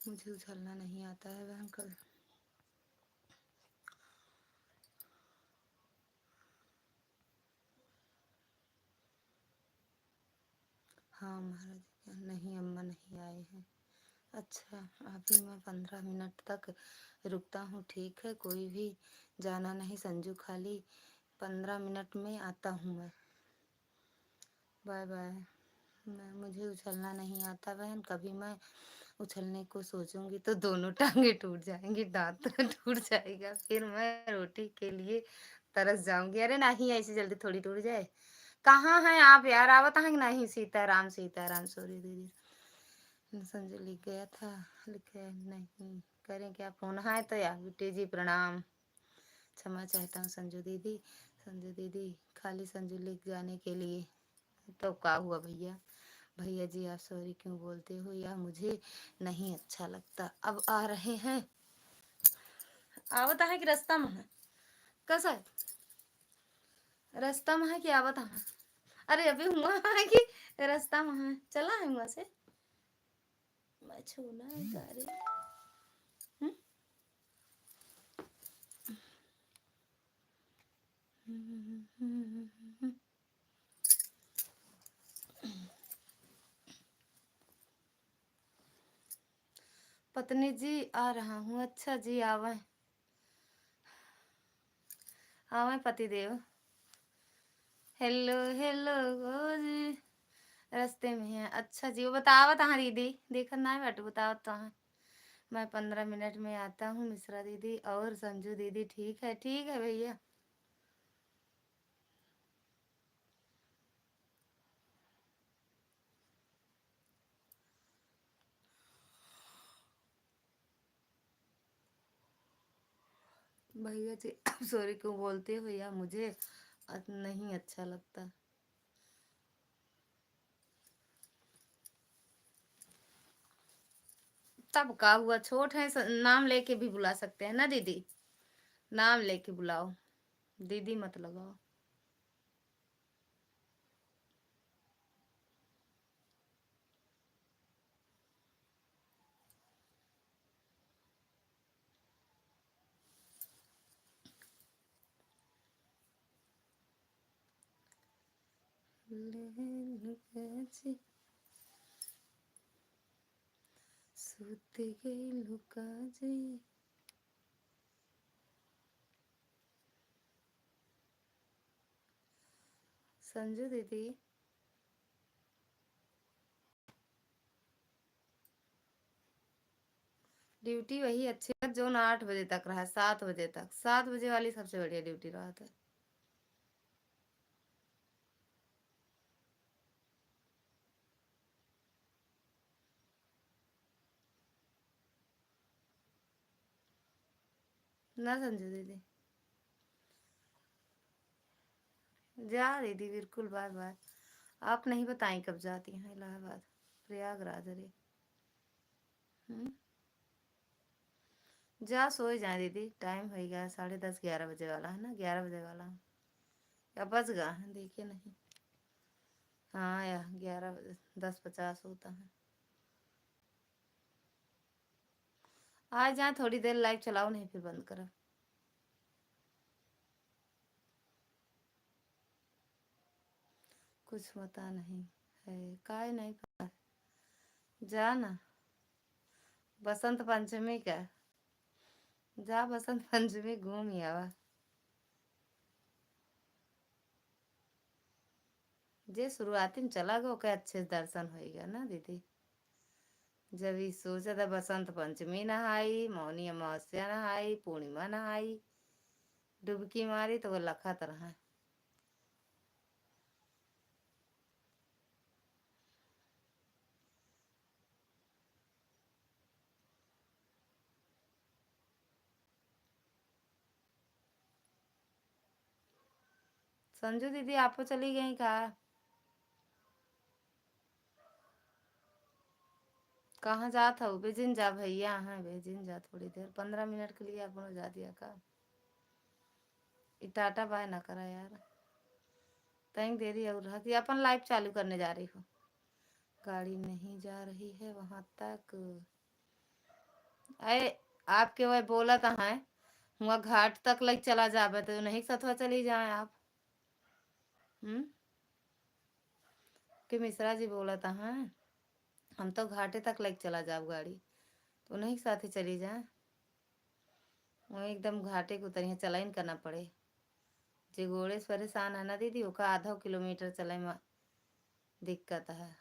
मुझे उछलना नहीं आता है बहन। कल हाँ महाराज, नहीं अम्मा नहीं आए हैं। अच्छा, अभी मैं 15 मिनट तक रुकता हूँ, ठीक है? कोई भी जाना नहीं, संजू खाली 15 मिनट में आता हूँ मैं। Bye bye. मुझे उछलना नहीं आता बहन। कभी मैं उछलने को सोचूंगी तो दोनों टांगे टूट जाएंगी, दांत टूट जाएगा, फिर मैं रोटी के लिए तरस जाऊंगी। अरे नहीं, ऐसी जल्दी थोड़ी टूट जाए। कहाँ हैं आप यार? आवत है कि नहीं? सीताराम सीताराम। सॉरी दीदी, संजू लिख गया था। लिखे नहीं करें क्या फोन? है तो यार बेटी जी प्रणाम, क्षमा चाहता हूँ संजू दीदी। संजू दीदी खाली संजू लिख जाने के लिए। तो क्या हुआ भैया? भैया जी आप सॉरी क्यों बोलते हो यार? मुझे नहीं अच्छा लगता। अब आ रहे हैं। आवत है कि रास्ता में है? कैसा है? रास्ता में है कि आवत है? अरे अभी हुआ है कि रास्ता में है? चला है वहां से? मैं छूना है गाड़ी। पत्नी जी आ रहा हूँ। अच्छा जी, आवे आवे पतिदेव। हेलो हेलो जी, रास्ते में है। अच्छा जी, वो बतावत हाँ दीदी, देखन ना बैठो, बतावत तो हाँ। मैं 15 मिनट में आता हूँ मिश्रा दीदी और संजू दीदी। ठीक है भैया। भैया जी आप सॉरी क्यों बोलते हो यार? मुझे नहीं अच्छा लगता। तब का हुआ? छोट है, नाम लेके भी बुला सकते हैं ना दीदी? नाम लेके बुलाओ, दीदी मत लगाओ। सूत गई लुका जी। संजू दीदी ड्यूटी वही अच्छी है जो 8 बजे तक रहा, 7 बजे तक। 7 बजे वाली सबसे बढ़िया ड्यूटी रहा था। ना संजू दीदी जा दीदी, बिल्कुल बाय बाय। आप नहीं बताएं कब जाती हैं इलाहाबाद, प्रयागराज? अरे जा सोए जाए दीदी, टाइम हो गया 10:30 11 बजे वाला है ना, 11 बजे वाला। या बज गया है, देखिए नहीं। हाँ या 11:10:50 होता है। आज जहाँ थोड़ी देर लाइव चलाओ, नहीं फिर बंद करो। कुछ पता नहीं है, काय नहीं पता। जा ना बसंत पंचमी का, जा बसंत पंचमी घूम ही आवा। जे शुरुआती में चला गो के अच्छे से दर्शन होएगा ना दीदी। जब ही सोचा था बसंत पंचमी नहाई, मौनी अमावस्या नहाई, पूर्णिमा नहाई, डुबकी मारी तो वो लखा तरह। संजू दीदी आप तो चली गई कहा? कहाँ जा था? बेजिन जा भैया, हाँ बेजिन जा, थोड़ी देर 15 मिनट के लिए अपन जा दिया का। टाटा बाय ना करा यार, तैंक देरी और रहा अपन लाइव चालू करने जा रही हो। गाड़ी नहीं जा रही है वहां तक। अरे आपके वह बोला था है वहाँ घाट तक लग चला जावे तो नहीं सथवा चली जाए आप। कि मिश्रा जी बोला था है हम तो घाटे तक लग चला जाओ गाड़ी, तो नहीं साथ ही चली जाए। वो एकदम घाटे को उतरिया चला ही करना पड़े। जे घोड़े से परेशान है ना दीदी, ओका आधा किलोमीटर चले में दिक्कत है।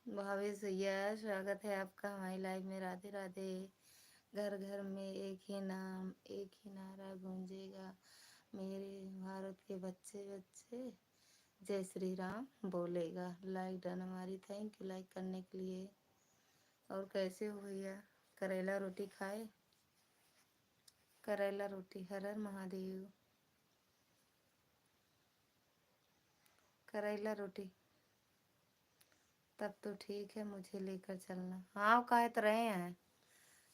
भाभी भैया स्वागत है आपका हमारी लाइव में। राधे राधे। घर घर में एक ही नाम, एक ही नारा गूंजेगा, मेरे भारत के बच्चे बच्चे जय श्री राम बोलेगा। लाइक डन हमारी, थैंक यू लाइक करने के लिए। और कैसे हो भैया? करेला रोटी खाए? करेला रोटी, हर हर महादेव। करेला रोटी तब तो ठीक है, मुझे लेकर चलना। हाँ कहे तो रहे हैं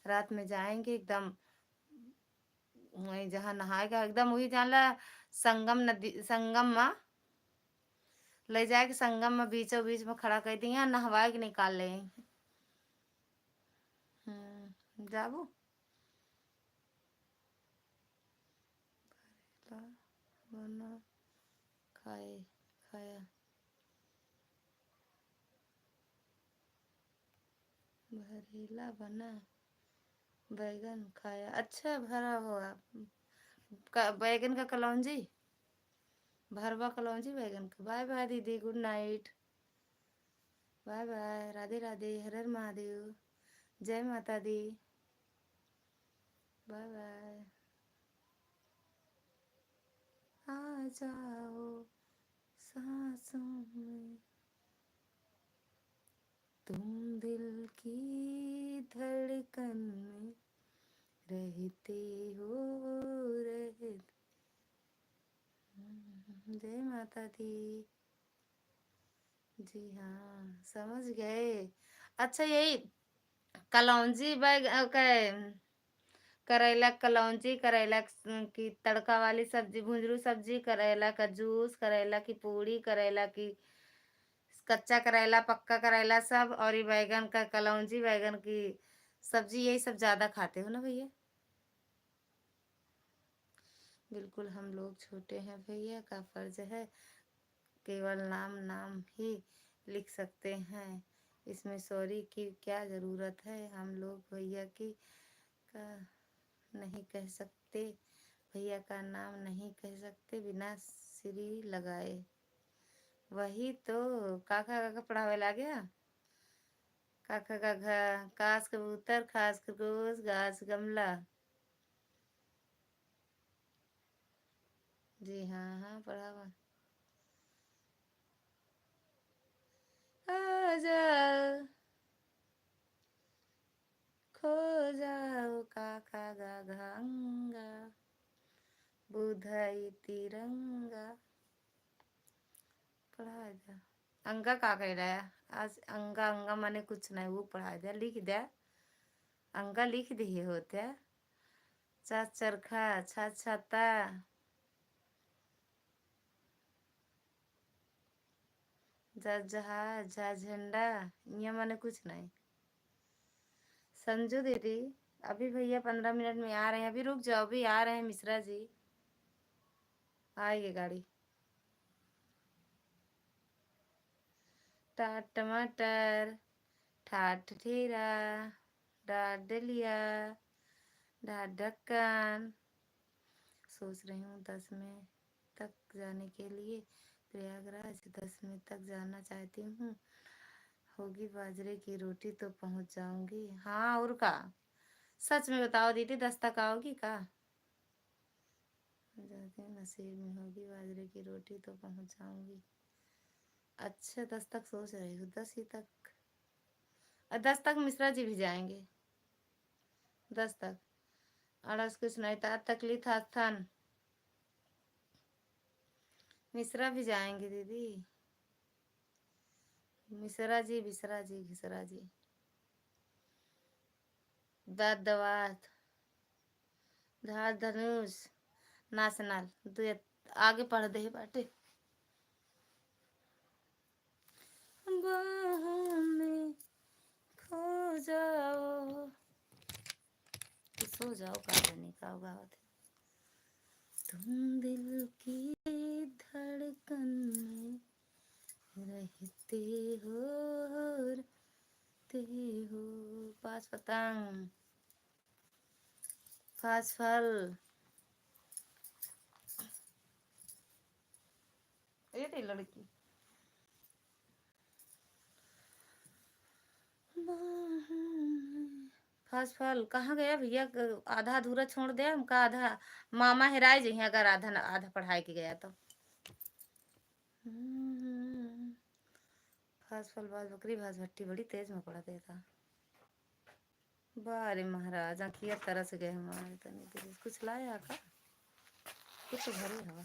रात में जाएंगे एकदम वही जहाँ नहाएगा, एकदम वही जानला संगम नदी, संगम में ले जाए के संगम में बीचों बीच में खड़ा कर दिया, नहवाए के निकाल ले। जाबू बना खाए खाया भरेला बना बैगन खाया। अच्छा भरा हुआ बैगन का कलौंजी, भरवा कलौंजी बैगन का। बाय बाय दीदी, good night, bye bye, Radhe Radhe, Har हर महादेव, जय माता दी, बाय बाय। आ जाओ सांसों में तुम, दिल की धड़कन में रहते हो, रहते। जय माता दी। जी हाँ समझ गए। अच्छा यही कलौंजी बैग करेला कलौंजी, करेला की तड़का वाली सब्जी, भुंजरू सब्जी, करेला का जूस, करेला की पूड़ी, करेला की कच्चा करेला, पक्का करेला सब, और ये बैगन का कलौंजी बैगन की सब्जी, यही सब ज्यादा खाते हो ना भैया? बिल्कुल हम लोग छोटे हैं भैया, का फर्ज है केवल नाम नाम ही लिख सकते हैं, इसमें सॉरी की क्या ज़रूरत है? हम लोग भैया की का नहीं कह सकते, भैया का नाम नहीं कह सकते बिना श्री लगाए। वही तो काका काका पढ़ावे ला गया। काका का घर कास कबूतर, खास खरगोश, घास गमला। जी हाँ हाँ पढ़ावा। आजा खो जाओ काका गा घांगा, बुधाई तिरंगा। पढ़ा जा अंगा का कह रहा है आज? अंगा अंगा माने कुछ नहीं, वो पढ़ा दे, लिख दे। अंगा लिख दिए होते चा चरखा छा छाता जा जहाज जा झंडा ये माने कुछ नहीं। संजू दीदी अभी भैया 15 मिनट में आ रहे हैं, अभी रुक जाओ, अभी आ रहे हैं मिश्रा जी, आइए गाड़ी। टाट टमाटर ठाठ ठेरा डाट डलिया डाट ढक्कन। सोच रही हूँ 10 में तक जाने के लिए प्रयागराज 10 में तक जाना चाहती हूँ। होगी बाजरे की रोटी तो पहुँच जाऊंगी। हाँ और का, सच में बताओ दीदी 10 तक आओगी का? जाते नसीब में होगी बाजरे की रोटी तो पहुँच जाऊंगी। अच्छा 10 तक सोच रही हूँ, 10 ही तक, 10 तक मिश्रा जी भी जाएंगे, 10 तक अड़स कुछ नहीं था तकलीफ थान मिश्रा भी जाएंगे दीदी, मिश्रा जी बिसरा जी घिसरा जी दाद दवात धार धनुष नाशनल दो आगे पढ़ दे बाटे। बाहों में खो जाओ तो सो जाओ का जाने का होगा तुम दिल की धड़कन में रहते हो ते हो। पास पतंग पास फल ये लड़की फास्ट फल कहाँ गया भैया, आधा अधूरा छोड़ दे हमका, आधा मामा हेराए जी अगर आधा आधा पढ़ाई के गया तो। फास्ट फल बाज बकरी भाज भट्टी बड़ी तेज में पड़ा देता। बारे महाराज आखिया तरस गए हमारे तनी तेज कुछ लाया का कुछ भरे हवा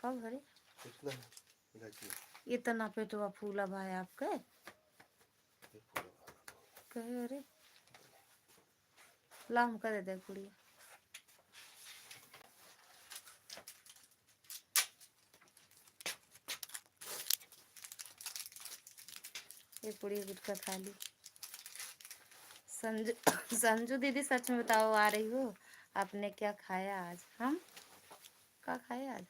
कब भरे इतना पेटवा फूला भाई आपके कहे अरे ला हम कर दे कुड़िया ये कुड़ी गुटका खा ली। संजू संजू दीदी सच में बताओ आ रही हो, आपने क्या खाया आज? हम क्या खाया आज?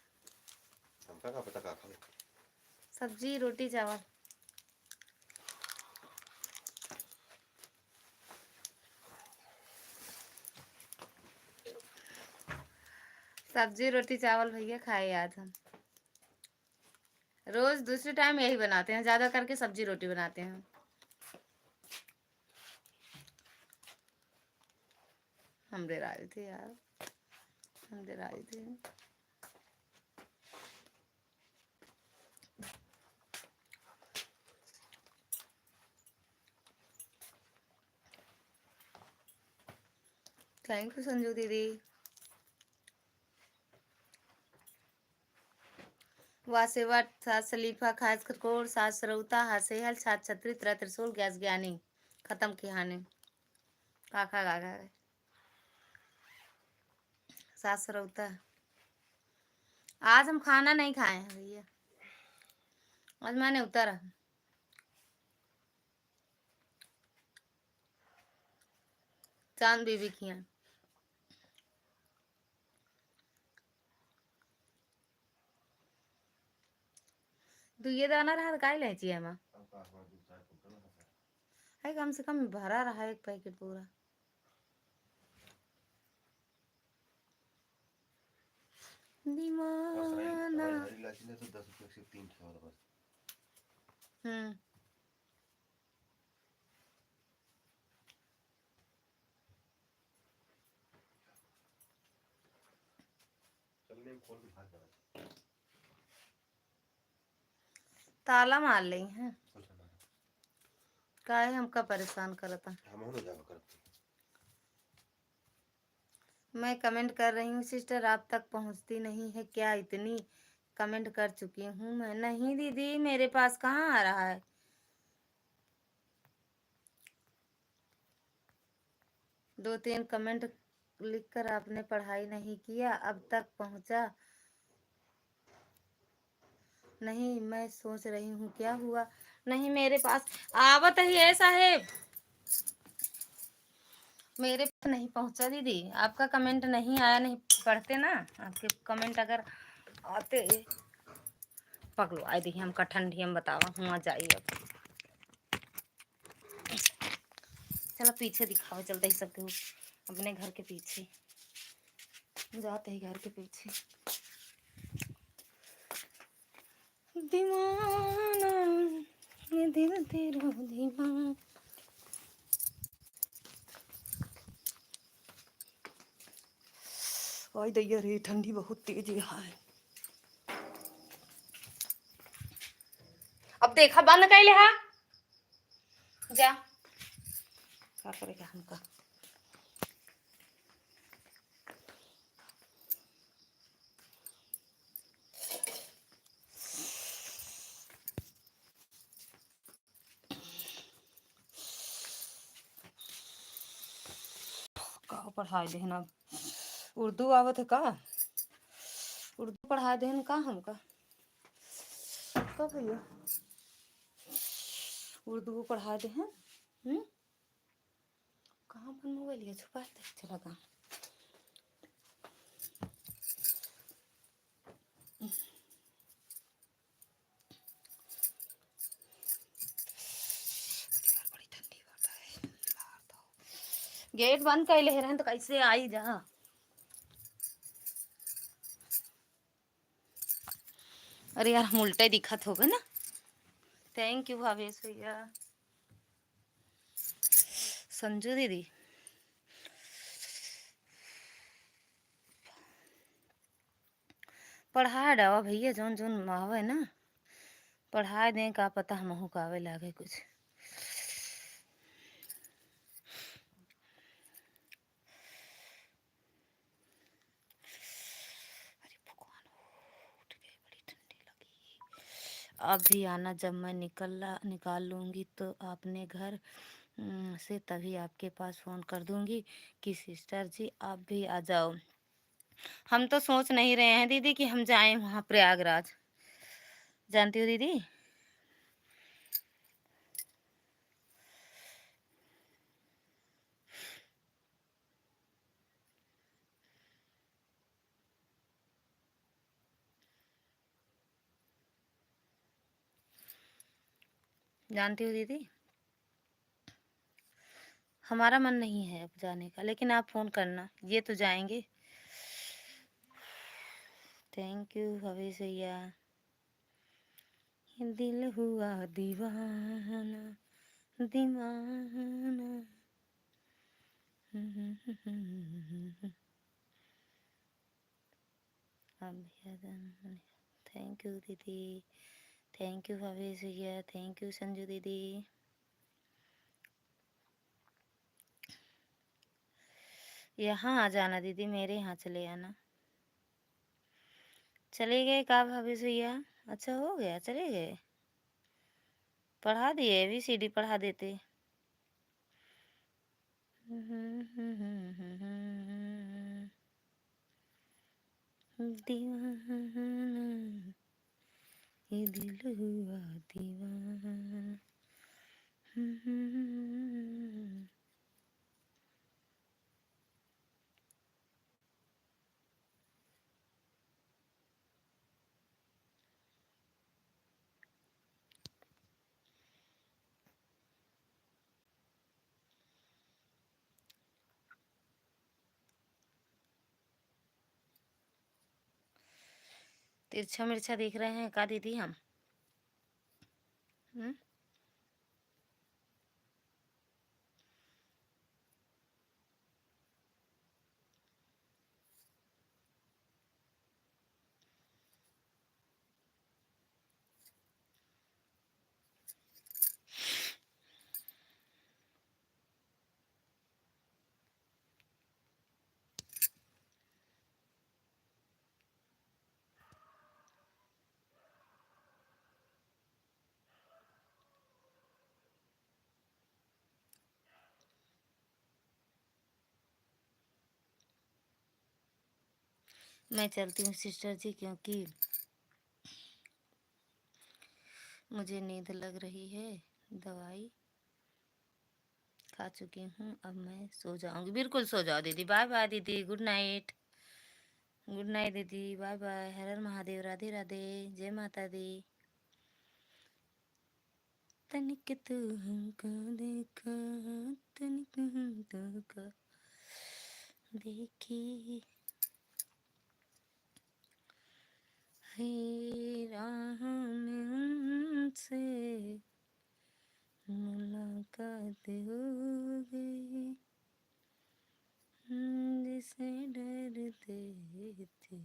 हमका का पता का खाए? सब्जी रोटी चावल। सब्जी रोटी चावल भैया खाए आज हम। रोज दूसरे टाइम यही बनाते हैं, ज्यादा करके सब्जी रोटी बनाते हैं। हम दे रहे थे यार, हम दे रहे थे। थैंक यू संजू दीदी। वासेवट सात सलीफा खास खरकोर सात सरौता हासेहल सात छत्री त्रा त्रिशूल गैस ज्ञानी खत्म किहाने काका गागा सात सरौता। आज हम खाना नहीं खाए हैं भैया, आज मैंने उतारा चांद बीबी की हैं। तो ये दाना रहा काय ले चाहिए माँ है, कम से कम भरा रहा एक पैकेट पूरा। दीवाना ताला मार ली है काहे हमका परेशान करता। मैं कमेंट कर रही हूँ सिस्टर, आप तक पहुँचती नहीं है क्या? इतनी कमेंट कर चुकी हूँ मैं। नहीं दीदी मेरे पास कहाँ आ रहा है। 2-3 कमेंट लिखकर आपने पढ़ाई नहीं किया, अब तक पहुंचा नहीं। मैं सोच रही हूँ क्या हुआ। नहीं मेरे पास आवत ही है साहेब, मेरे पास नहीं पहुंचा दीदी। आपका कमेंट नहीं आया, नहीं पढ़ते ना आपके कमेंट। अगर आते पकड़ो आए देखिए हमका ठंडी हम बतावा हुआ जाइए। अब चलो पीछे दिखाओ, चलते ही सबके अपने घर के पीछे जाते ही घर के पीछे। दीवाना ये दिल तेरा दीवाना। ओए दैया रे ठंडी बहुत तेज है। अब देखा बंद कैले हा जा क्या करेगा हमका। का पढ़ाई देना उर्दू आवत है का, उर्दू पढ़ा देन का हमका का भैया, उर्दू पढ़ा दे हैं। कहाँ पर मोबाइल है छुपा दे चला कहाँ। बड़ी ठंडी होता है, गेट बंद कैले रहन तो कैसे आई जा। अरे यार हम उल्टा दिखत होगा ना। थैंक यू भावेश भैया। संजू दीदी पढ़ा डावा भैया, जौन जौन आवे ना पढ़ा दें, का पता हमहू का आवे लागे कुछ। अरे भगवान उठ गई, बड़ी ठंडी लगी। अब भी आना, जब मैं निकाल लूँगी तो आपने घर से तभी आपके पास फ़ोन कर दूँगी कि सिस्टर जी आप भी आ जाओ। हम तो सोच नहीं रहे हैं दीदी कि हम जाएं वहाँ प्रयागराज, जानती हो दीदी। जानती हो दीदी, हमारा मन नहीं है अब जाने का, लेकिन आप फ़ोन करना, ये तो जाएंगे। थैंक यू भवेश भैया। दिल हुआ दीवाना दीवाना। थैंक यू दीदी, थैंक यू भवेश भैया, थैंक यू संजू दीदी। यहाँ आ जाना दीदी, मेरे यहाँ चले आना। चले गए का भवेश भैया? अच्छा हो गया चले गए, पढ़ा दिए ABCD पढ़ा देते। दीवाना ये दिल हुआ दीवाना। तिरछा मिर्चा देख रहे हैं का दीदी हम? मैं चलती हूँ सिस्टर जी, क्योंकि मुझे नींद लग रही है। दवाई खा चुकी हूँ, अब मैं सो जाऊंगी। बिल्कुल सो जाओ दीदी। बाय बाय दीदी, गुड नाइट। गुड नाइट दीदी, बाय बाय। हर हर महादेव, राधे राधे, जय माता दी। तनिक तू हमको देखा, तनिक हम तुमको देखी, हे राह में उनसे मुलाकात हो गई, जिसे डरते थे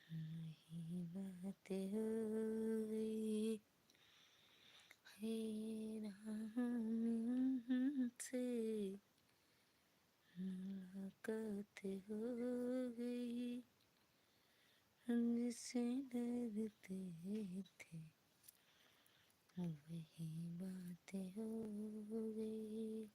वही बात हो गई, हे राह में उनसे मुलाकात हो गई, जिसे डरते थे वही बात हो गई।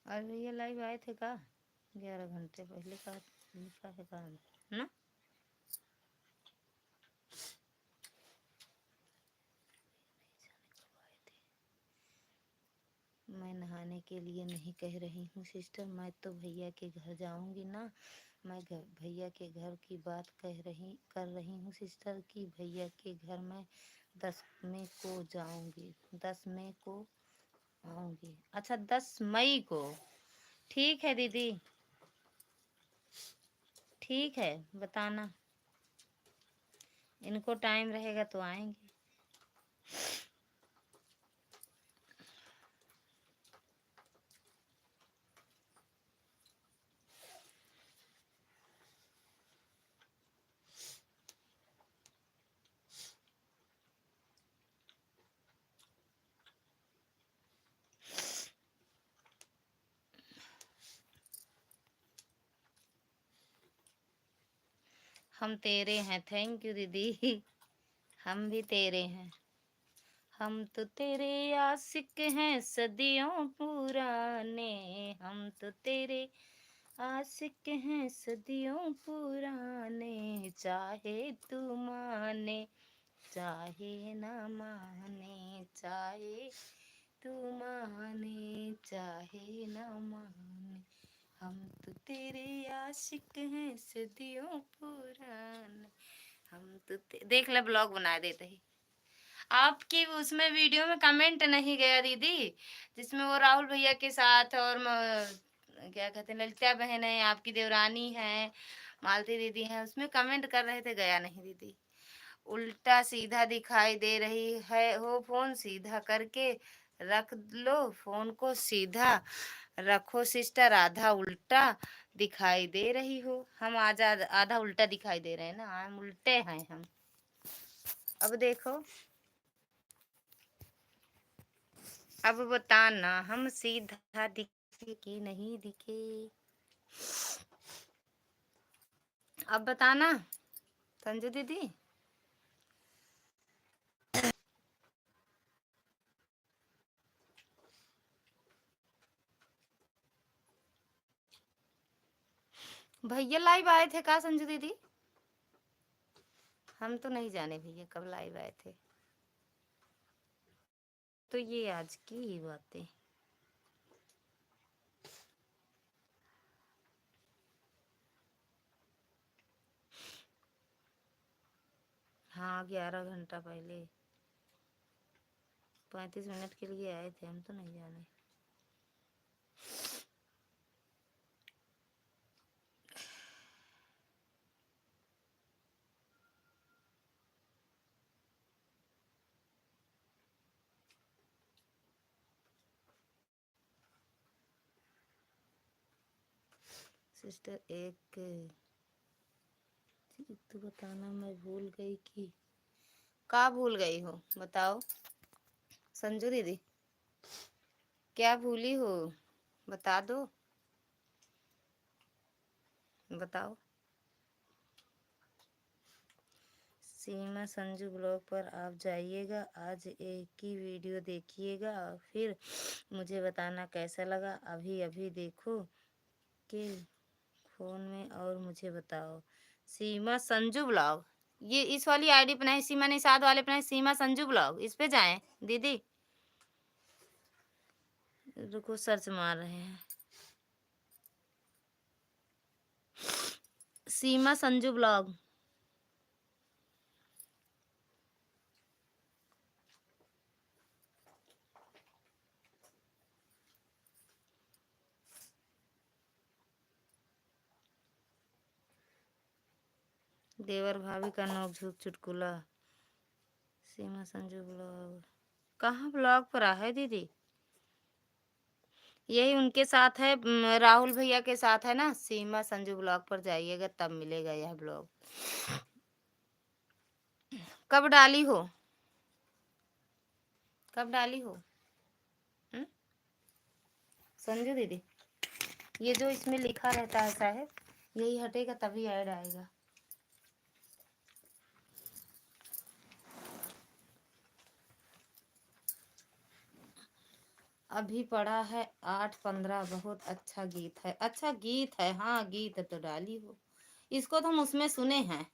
आज भैया लाइव आए थे का? 11 घंटे पहले का लिखा है काम ना। मैं नहाने के लिए नहीं कह रही हूँ सिस्टर, मैं तो भैया के घर जाऊंगी ना। मैं भैया के घर की बात कर रही हूँ सिस्टर, कि भैया के घर मैं 10 मई को जाऊंगी, 10 मई को आऊंगी। अच्छा 10 मई को, ठीक है दीदी, ठीक है, बताना, इनको टाइम रहेगा तो आएंगे। हम तेरे हैं, थैंक यू दीदी। हम भी तेरे हैं, हम तो तेरे आशिक हैं सदियों पुराने, हम तो तेरे आशिक हैं सदियों पुराने, चाहे तू माने चाहे न माने, चाहे तू माने चाहे न माने, हम तो तेरे आशिक हैं सदियों पुराने, हम तो देख ले, ब्लॉग बना देते ही। आपकी उसमें वीडियो में कमेंट नहीं गया दीदी, जिसमें वो राहुल भैया के साथ और क्या कहते हैं, ललिता बहन है, आपकी देवरानी है, मालती दीदी है, उसमें कमेंट कर रहे थे, गया नहीं दीदी। उल्टा सीधा दिखाई दे रही है हो, फोन सीधा करके रख लो, फोन को सीधा रखो सिस्टर, आधा उल्टा दिखाई दे रही हो। हम आधा आधा उल्टा दिखाई दे रहे हैं ना, हम उल्टे हैं हम। अब देखो, अब बताना हम सीधा दिखे कि नहीं दिखे, अब बताना संजू दीदी। भैया लाइव आए थे का संजू दीदी? हम तो नहीं जाने भैया कब लाइव आए थे, तो ये आज की ही बातें। हाँ 11 घंटा पहले 35 मिनट के लिए आए थे, हम तो नहीं जाने। सिस्टर एक चीज तो बताना, मैं भूल गई कि का भूल गई हो, बताओ संजू दीदी, क्या भूली हो, बता दो, बताओ। सीमा संजू ब्लॉग पर आप जाइएगा, आज एक ही वीडियो देखिएगा, फिर मुझे बताना कैसा लगा, अभी अभी देखो के फोन में और मुझे बताओ। सीमा संजू ब्लॉग, ये इस वाली आईडी पे नहीं, सीमा निषाद वाले पे नहीं, सीमा संजू ब्लॉग, इस पे जाएं दीदी। रुको सर्च मार रहे हैं, सीमा संजू ब्लॉग। देवर भाभी का नोक झोंक चुटकुला, सीमा संजू ब्लॉग कहाँ ब्लॉग पर है दीदी? यही उनके साथ है, राहुल भैया के साथ है ना, सीमा संजू ब्लॉग पर जाइएगा तब मिलेगा यह ब्लॉग। कब डाली हो, कब डाली हो संजू दीदी? ये जो इसमें लिखा रहता है साहब, यही हटेगा तभी ऐड आएगा। अभी पढ़ा है 8:15, बहुत अच्छा गीत है, अच्छा गीत है, हाँ गीत तो डाली हो, इसको तो हम उसमें सुने हैं।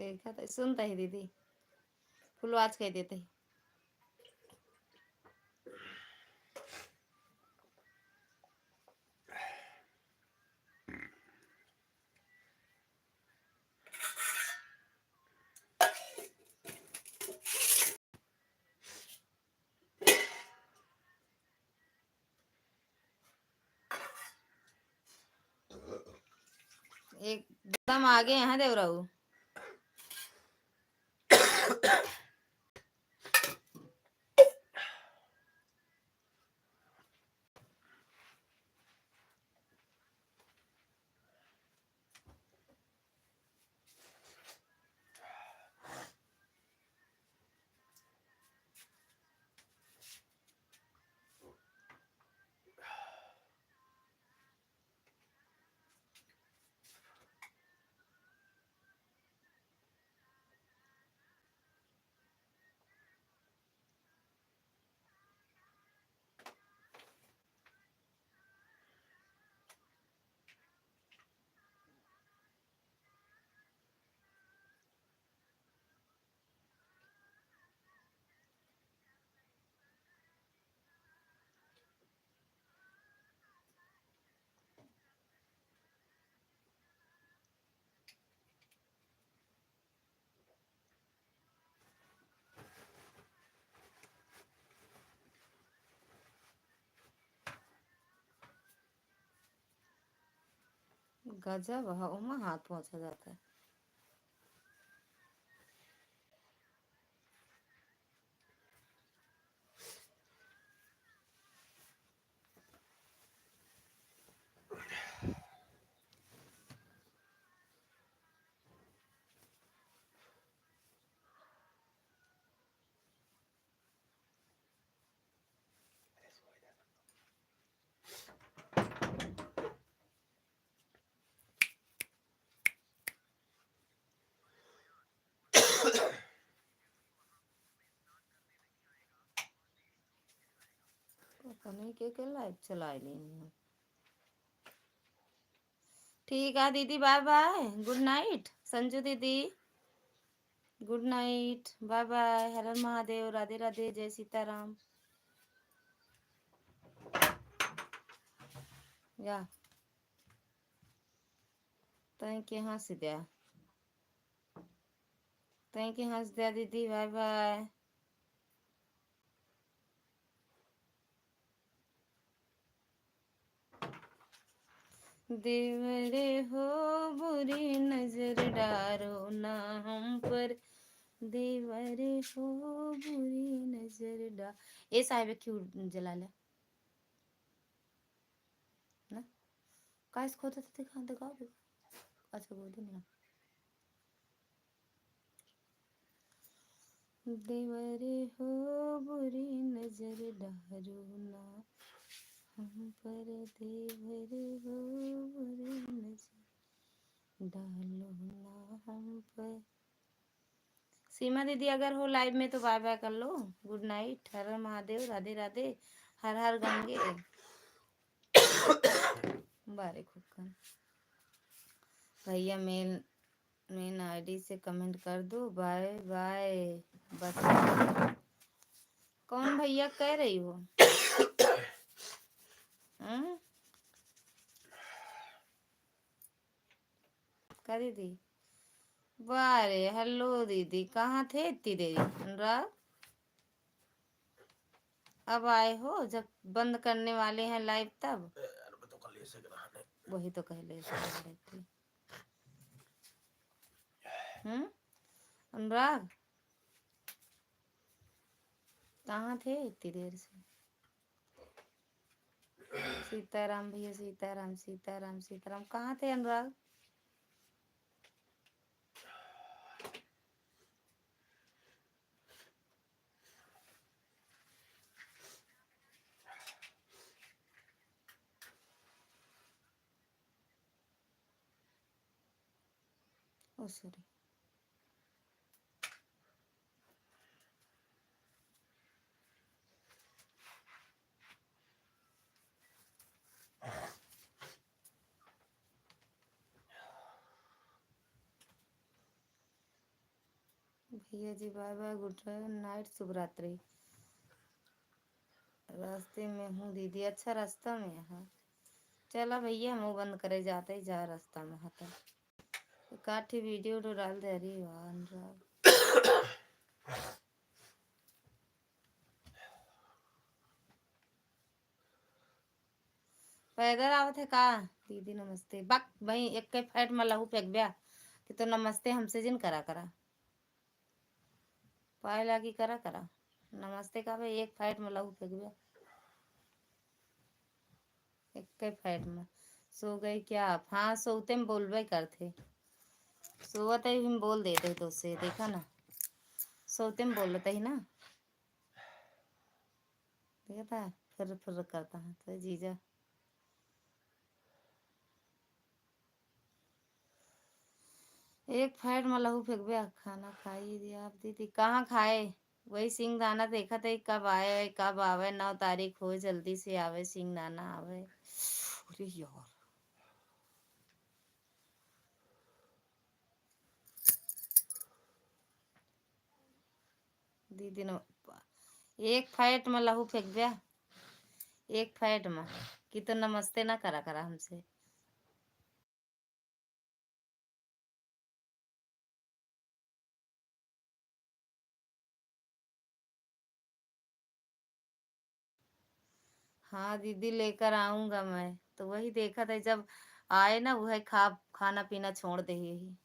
देखा तो सुनता ही दीदी फुलवाज कह देते ही। एकदम आगे यहाँ देव रहू। गजब उमा हाथ पहुंचा जाता है। पता नहीं के लाइव चलाई नहीं। ठीक है दीदी, bye bye, good night. Sanju दीदी गुड नाइट, बाय बाय, हर हर महादेव, राधे राधे, जय सीताराम। या थैंक यू हंस दिया, थैंक यू हंस दिया दीदी, बाय बाय। देवरे हो बुरी नजर डारो ना हम पर, देवरे हो बुरी नजर डा। ये साहिब क्यों जला लिया ना? काश खोदा था, दिखा दिखाओ दिखाओ। अच्छा बोल नहीं। देवरे हो बुरी नजर डारो ना हम पर, देवरे हो बुरी नजर डालो ना हम पर। सीमा दीदी अगर हो लाइव में तो बाय बाय कर लो, गुड नाइट, हर हर महादेव, राधे राधे, हर हर गंगे। बारे खुक्कन भैया मेन आईडी से कमेंट कर दो, बाय बाय बस। कौन भैया कह रही हो? क्या दीदी? बारे हेलो दीदी, कहाँ थे इतनी देरी? अनुराग अब आए हो जब बंद करने वाले हैं लाइव तब? वही तो कह ले थी। अनुराग कहाँ थे इतनी देर से? सीताराम भैया, सीताराम सीताराम सीताराम, कहाँ थे अनुराग? ओ सॉरी। भैया जी बाय बाय, गुड नाइट, शुभ रात्रि। रास्ते में हूँ दीदी। अच्छा रास्ता में है। चला भैया मुँह बंद करे जाते ही जा रास्ता में हता काठी वीडियो तो डाल दे रही वाह अनुराग। पैदल आवत है का दीदी? नमस्ते बक भाई एक के फैट में लहू फेंक ब्या कि तो नमस्ते हमसे जिन करा करा पाए लागी करा करा नमस्ते का भाई एक फैट में लहू फेंक ब्या एक के फैट में सो गई क्या आप? हाँ सोते में बोलबे करते सोवत ही हम बोल देते तो उससे देखा ना सोते में बोल लेते ही ना देखा था फिर करता है तो जीजा एक फाइट में लहू फेंक बे खाना खाई दिया आप दीदी? कहाँ खाए? वही सिंह दाना देखा था कब आए कब आवे 9 तारीख हो जल्दी से आवे सिंह दाना आवे। अरे यार दीदी ने एक फाइट में लहू फेंक दिया एक फाइट में कि तो नमस्ते ना करा करा हमसे। हाँ दीदी लेकर आऊंगा मैं तो वही देखा था जब आए ना वह खाना पीना छोड़ दे यही।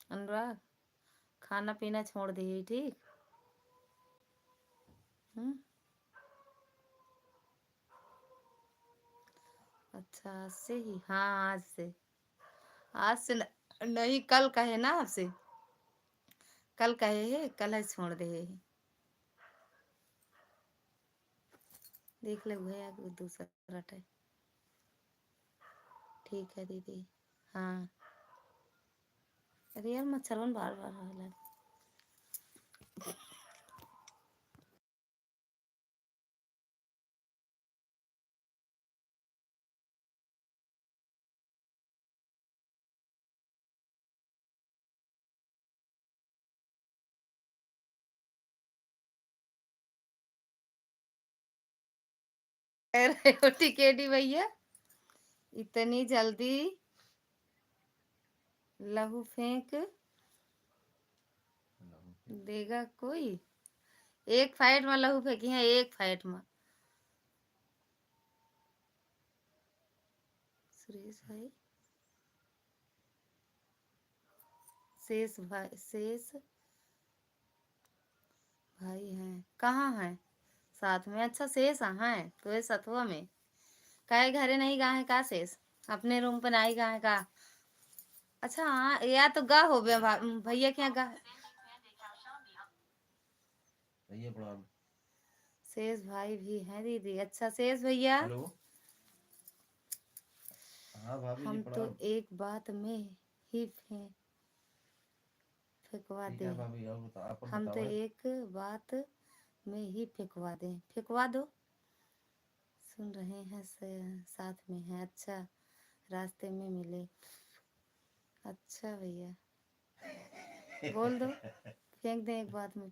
अनुराग खाना पीना छोड़ दे यही ठीक। हम्म अच्छा आज से ही? हाँ आज से नहीं कल कहे ना आपसे कल कहे है कल है छोड़ दे है। देख ले भैया कोई दूसरा है। ठीक है दीदी। हाँ अरे यार मच्छरवन बार बार होला। अरे टिकेटी भैया इतनी जल्दी लहू फेंक देगा कोई? एक फाइट में लहू फेंकी है एक फाइट में। सुरेश भाई शेष भाई हैं कहाँ हैं साथ में? अच्छा शेष हैं तो ये सतुआ में काहे घरे नहीं गा है का शेष अपने रूम पर नहीं गा है का? अच्छा हाँ या तो गा हो गया भैया क्या गा शेष भाई भी हैं दीदी। अच्छा शेष भैया हम तो एक बात में ही फेंकवा दे हम तो एक बात में ही फेंकवा दो सुन रहे हैं साथ में है। अच्छा रास्ते में मिले। अच्छा भैया बोल दो फेंक दे एक बात में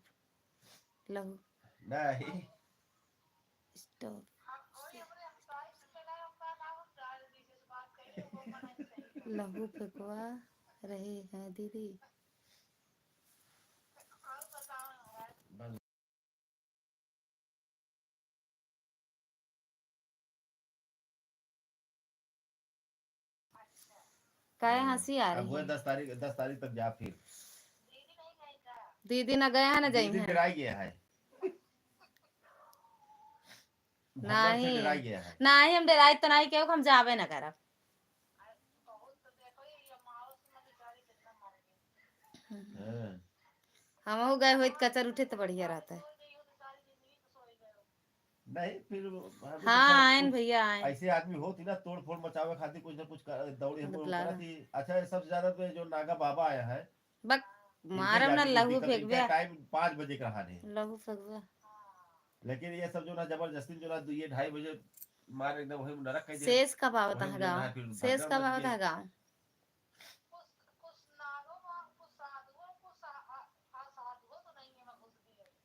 लहू नहीं स्टॉप लहू फेंकवा रहे हैं दीदी। काय हंसी आ रही है? 10 तारीख तक जा फिर दीदी ना गया है ना जाई है गया है नहीं नहीं हम डराई तो नहीं क्यों हम जावे ना करब। हम गए हो कचर उठे तो बढ़िया रहता है। नहीं फिर हाँ आयन भैया आयन ऐसे आदमी होती ना तोड़ फोड़ मचावे खातिर कुछ ना कुछ दौड़ी हम कराती। अच्छा सबसे ज्यादा तो जो नागा बाबा आया है बक मारम ना लहू फेंक बे टाइम 5 बजे का हाने लहू फेंक बे लेकिन ये सब जो ना जबरदस्ती जो ना ये 2:30 बजे मार एकदम वही नरक कह दे शेष कब आवता वही है जो ना गाँव? फिर शेष भगदड़ कब मच आवता गए। है गाँव?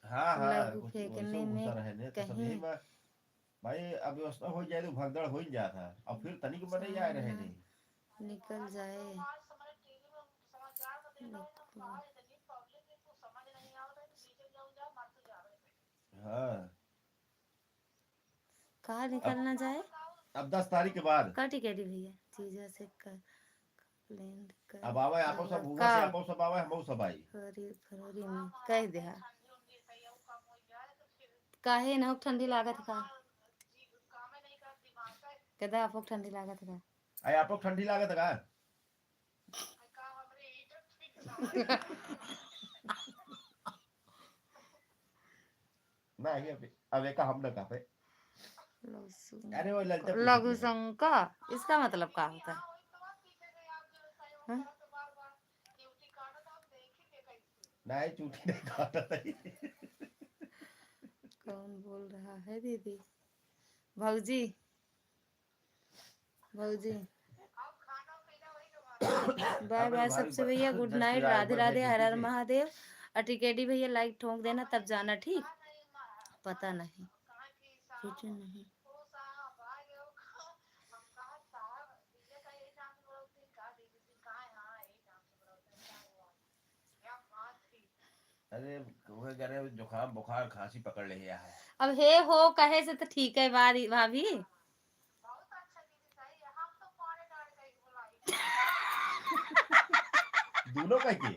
हाँ हाँ लहू कुछ वैसे फेंकने वो में घुसा रहे ने तो सब कहीं यही मैं भाई अव्यवस्था हो जाए तो भगदड़ हो ही जाता और फिर तनिक मने जाए जान रहे ना नहीं। निकल जाए। हाँ कहाँ अब निकलना जाए? 10 तारीख के बाद का टिकट भैया जीजा से कर लेंड कर अब आवे आपो लगा सब हुआ से कब? आपो सब आवे हम सब आई। फरवरी में कह दे काहे ना ठंडी लागत का कहता आपको ठंडी लागत का आई आपको ठंडी लागत का नहीं अब एक हम ना काफे अरे वो ललचा पूछत लघु नहीं शंका इसका मतलब क्या होता है? हाँ? नहीं चूटी नहीं काटा नहीं। कौन बोल रहा है दीदी? भौजी भौजी बाय अब बाय भाभी सबसे भैया गुड जस्ट नाइट आए राधे हुए हैं राधे हर ड्यूटी हर से। महादेव। और टिकेटी भैया लाइक ठोक देना तब जाना ठीक। पता नहीं कुछ नहीं अरे वो कह रहे जुकाम बुखार खांसी पकड़ ले है। अब हे हो कहे से तो ठीक है बारी भाभी। दोनों कह के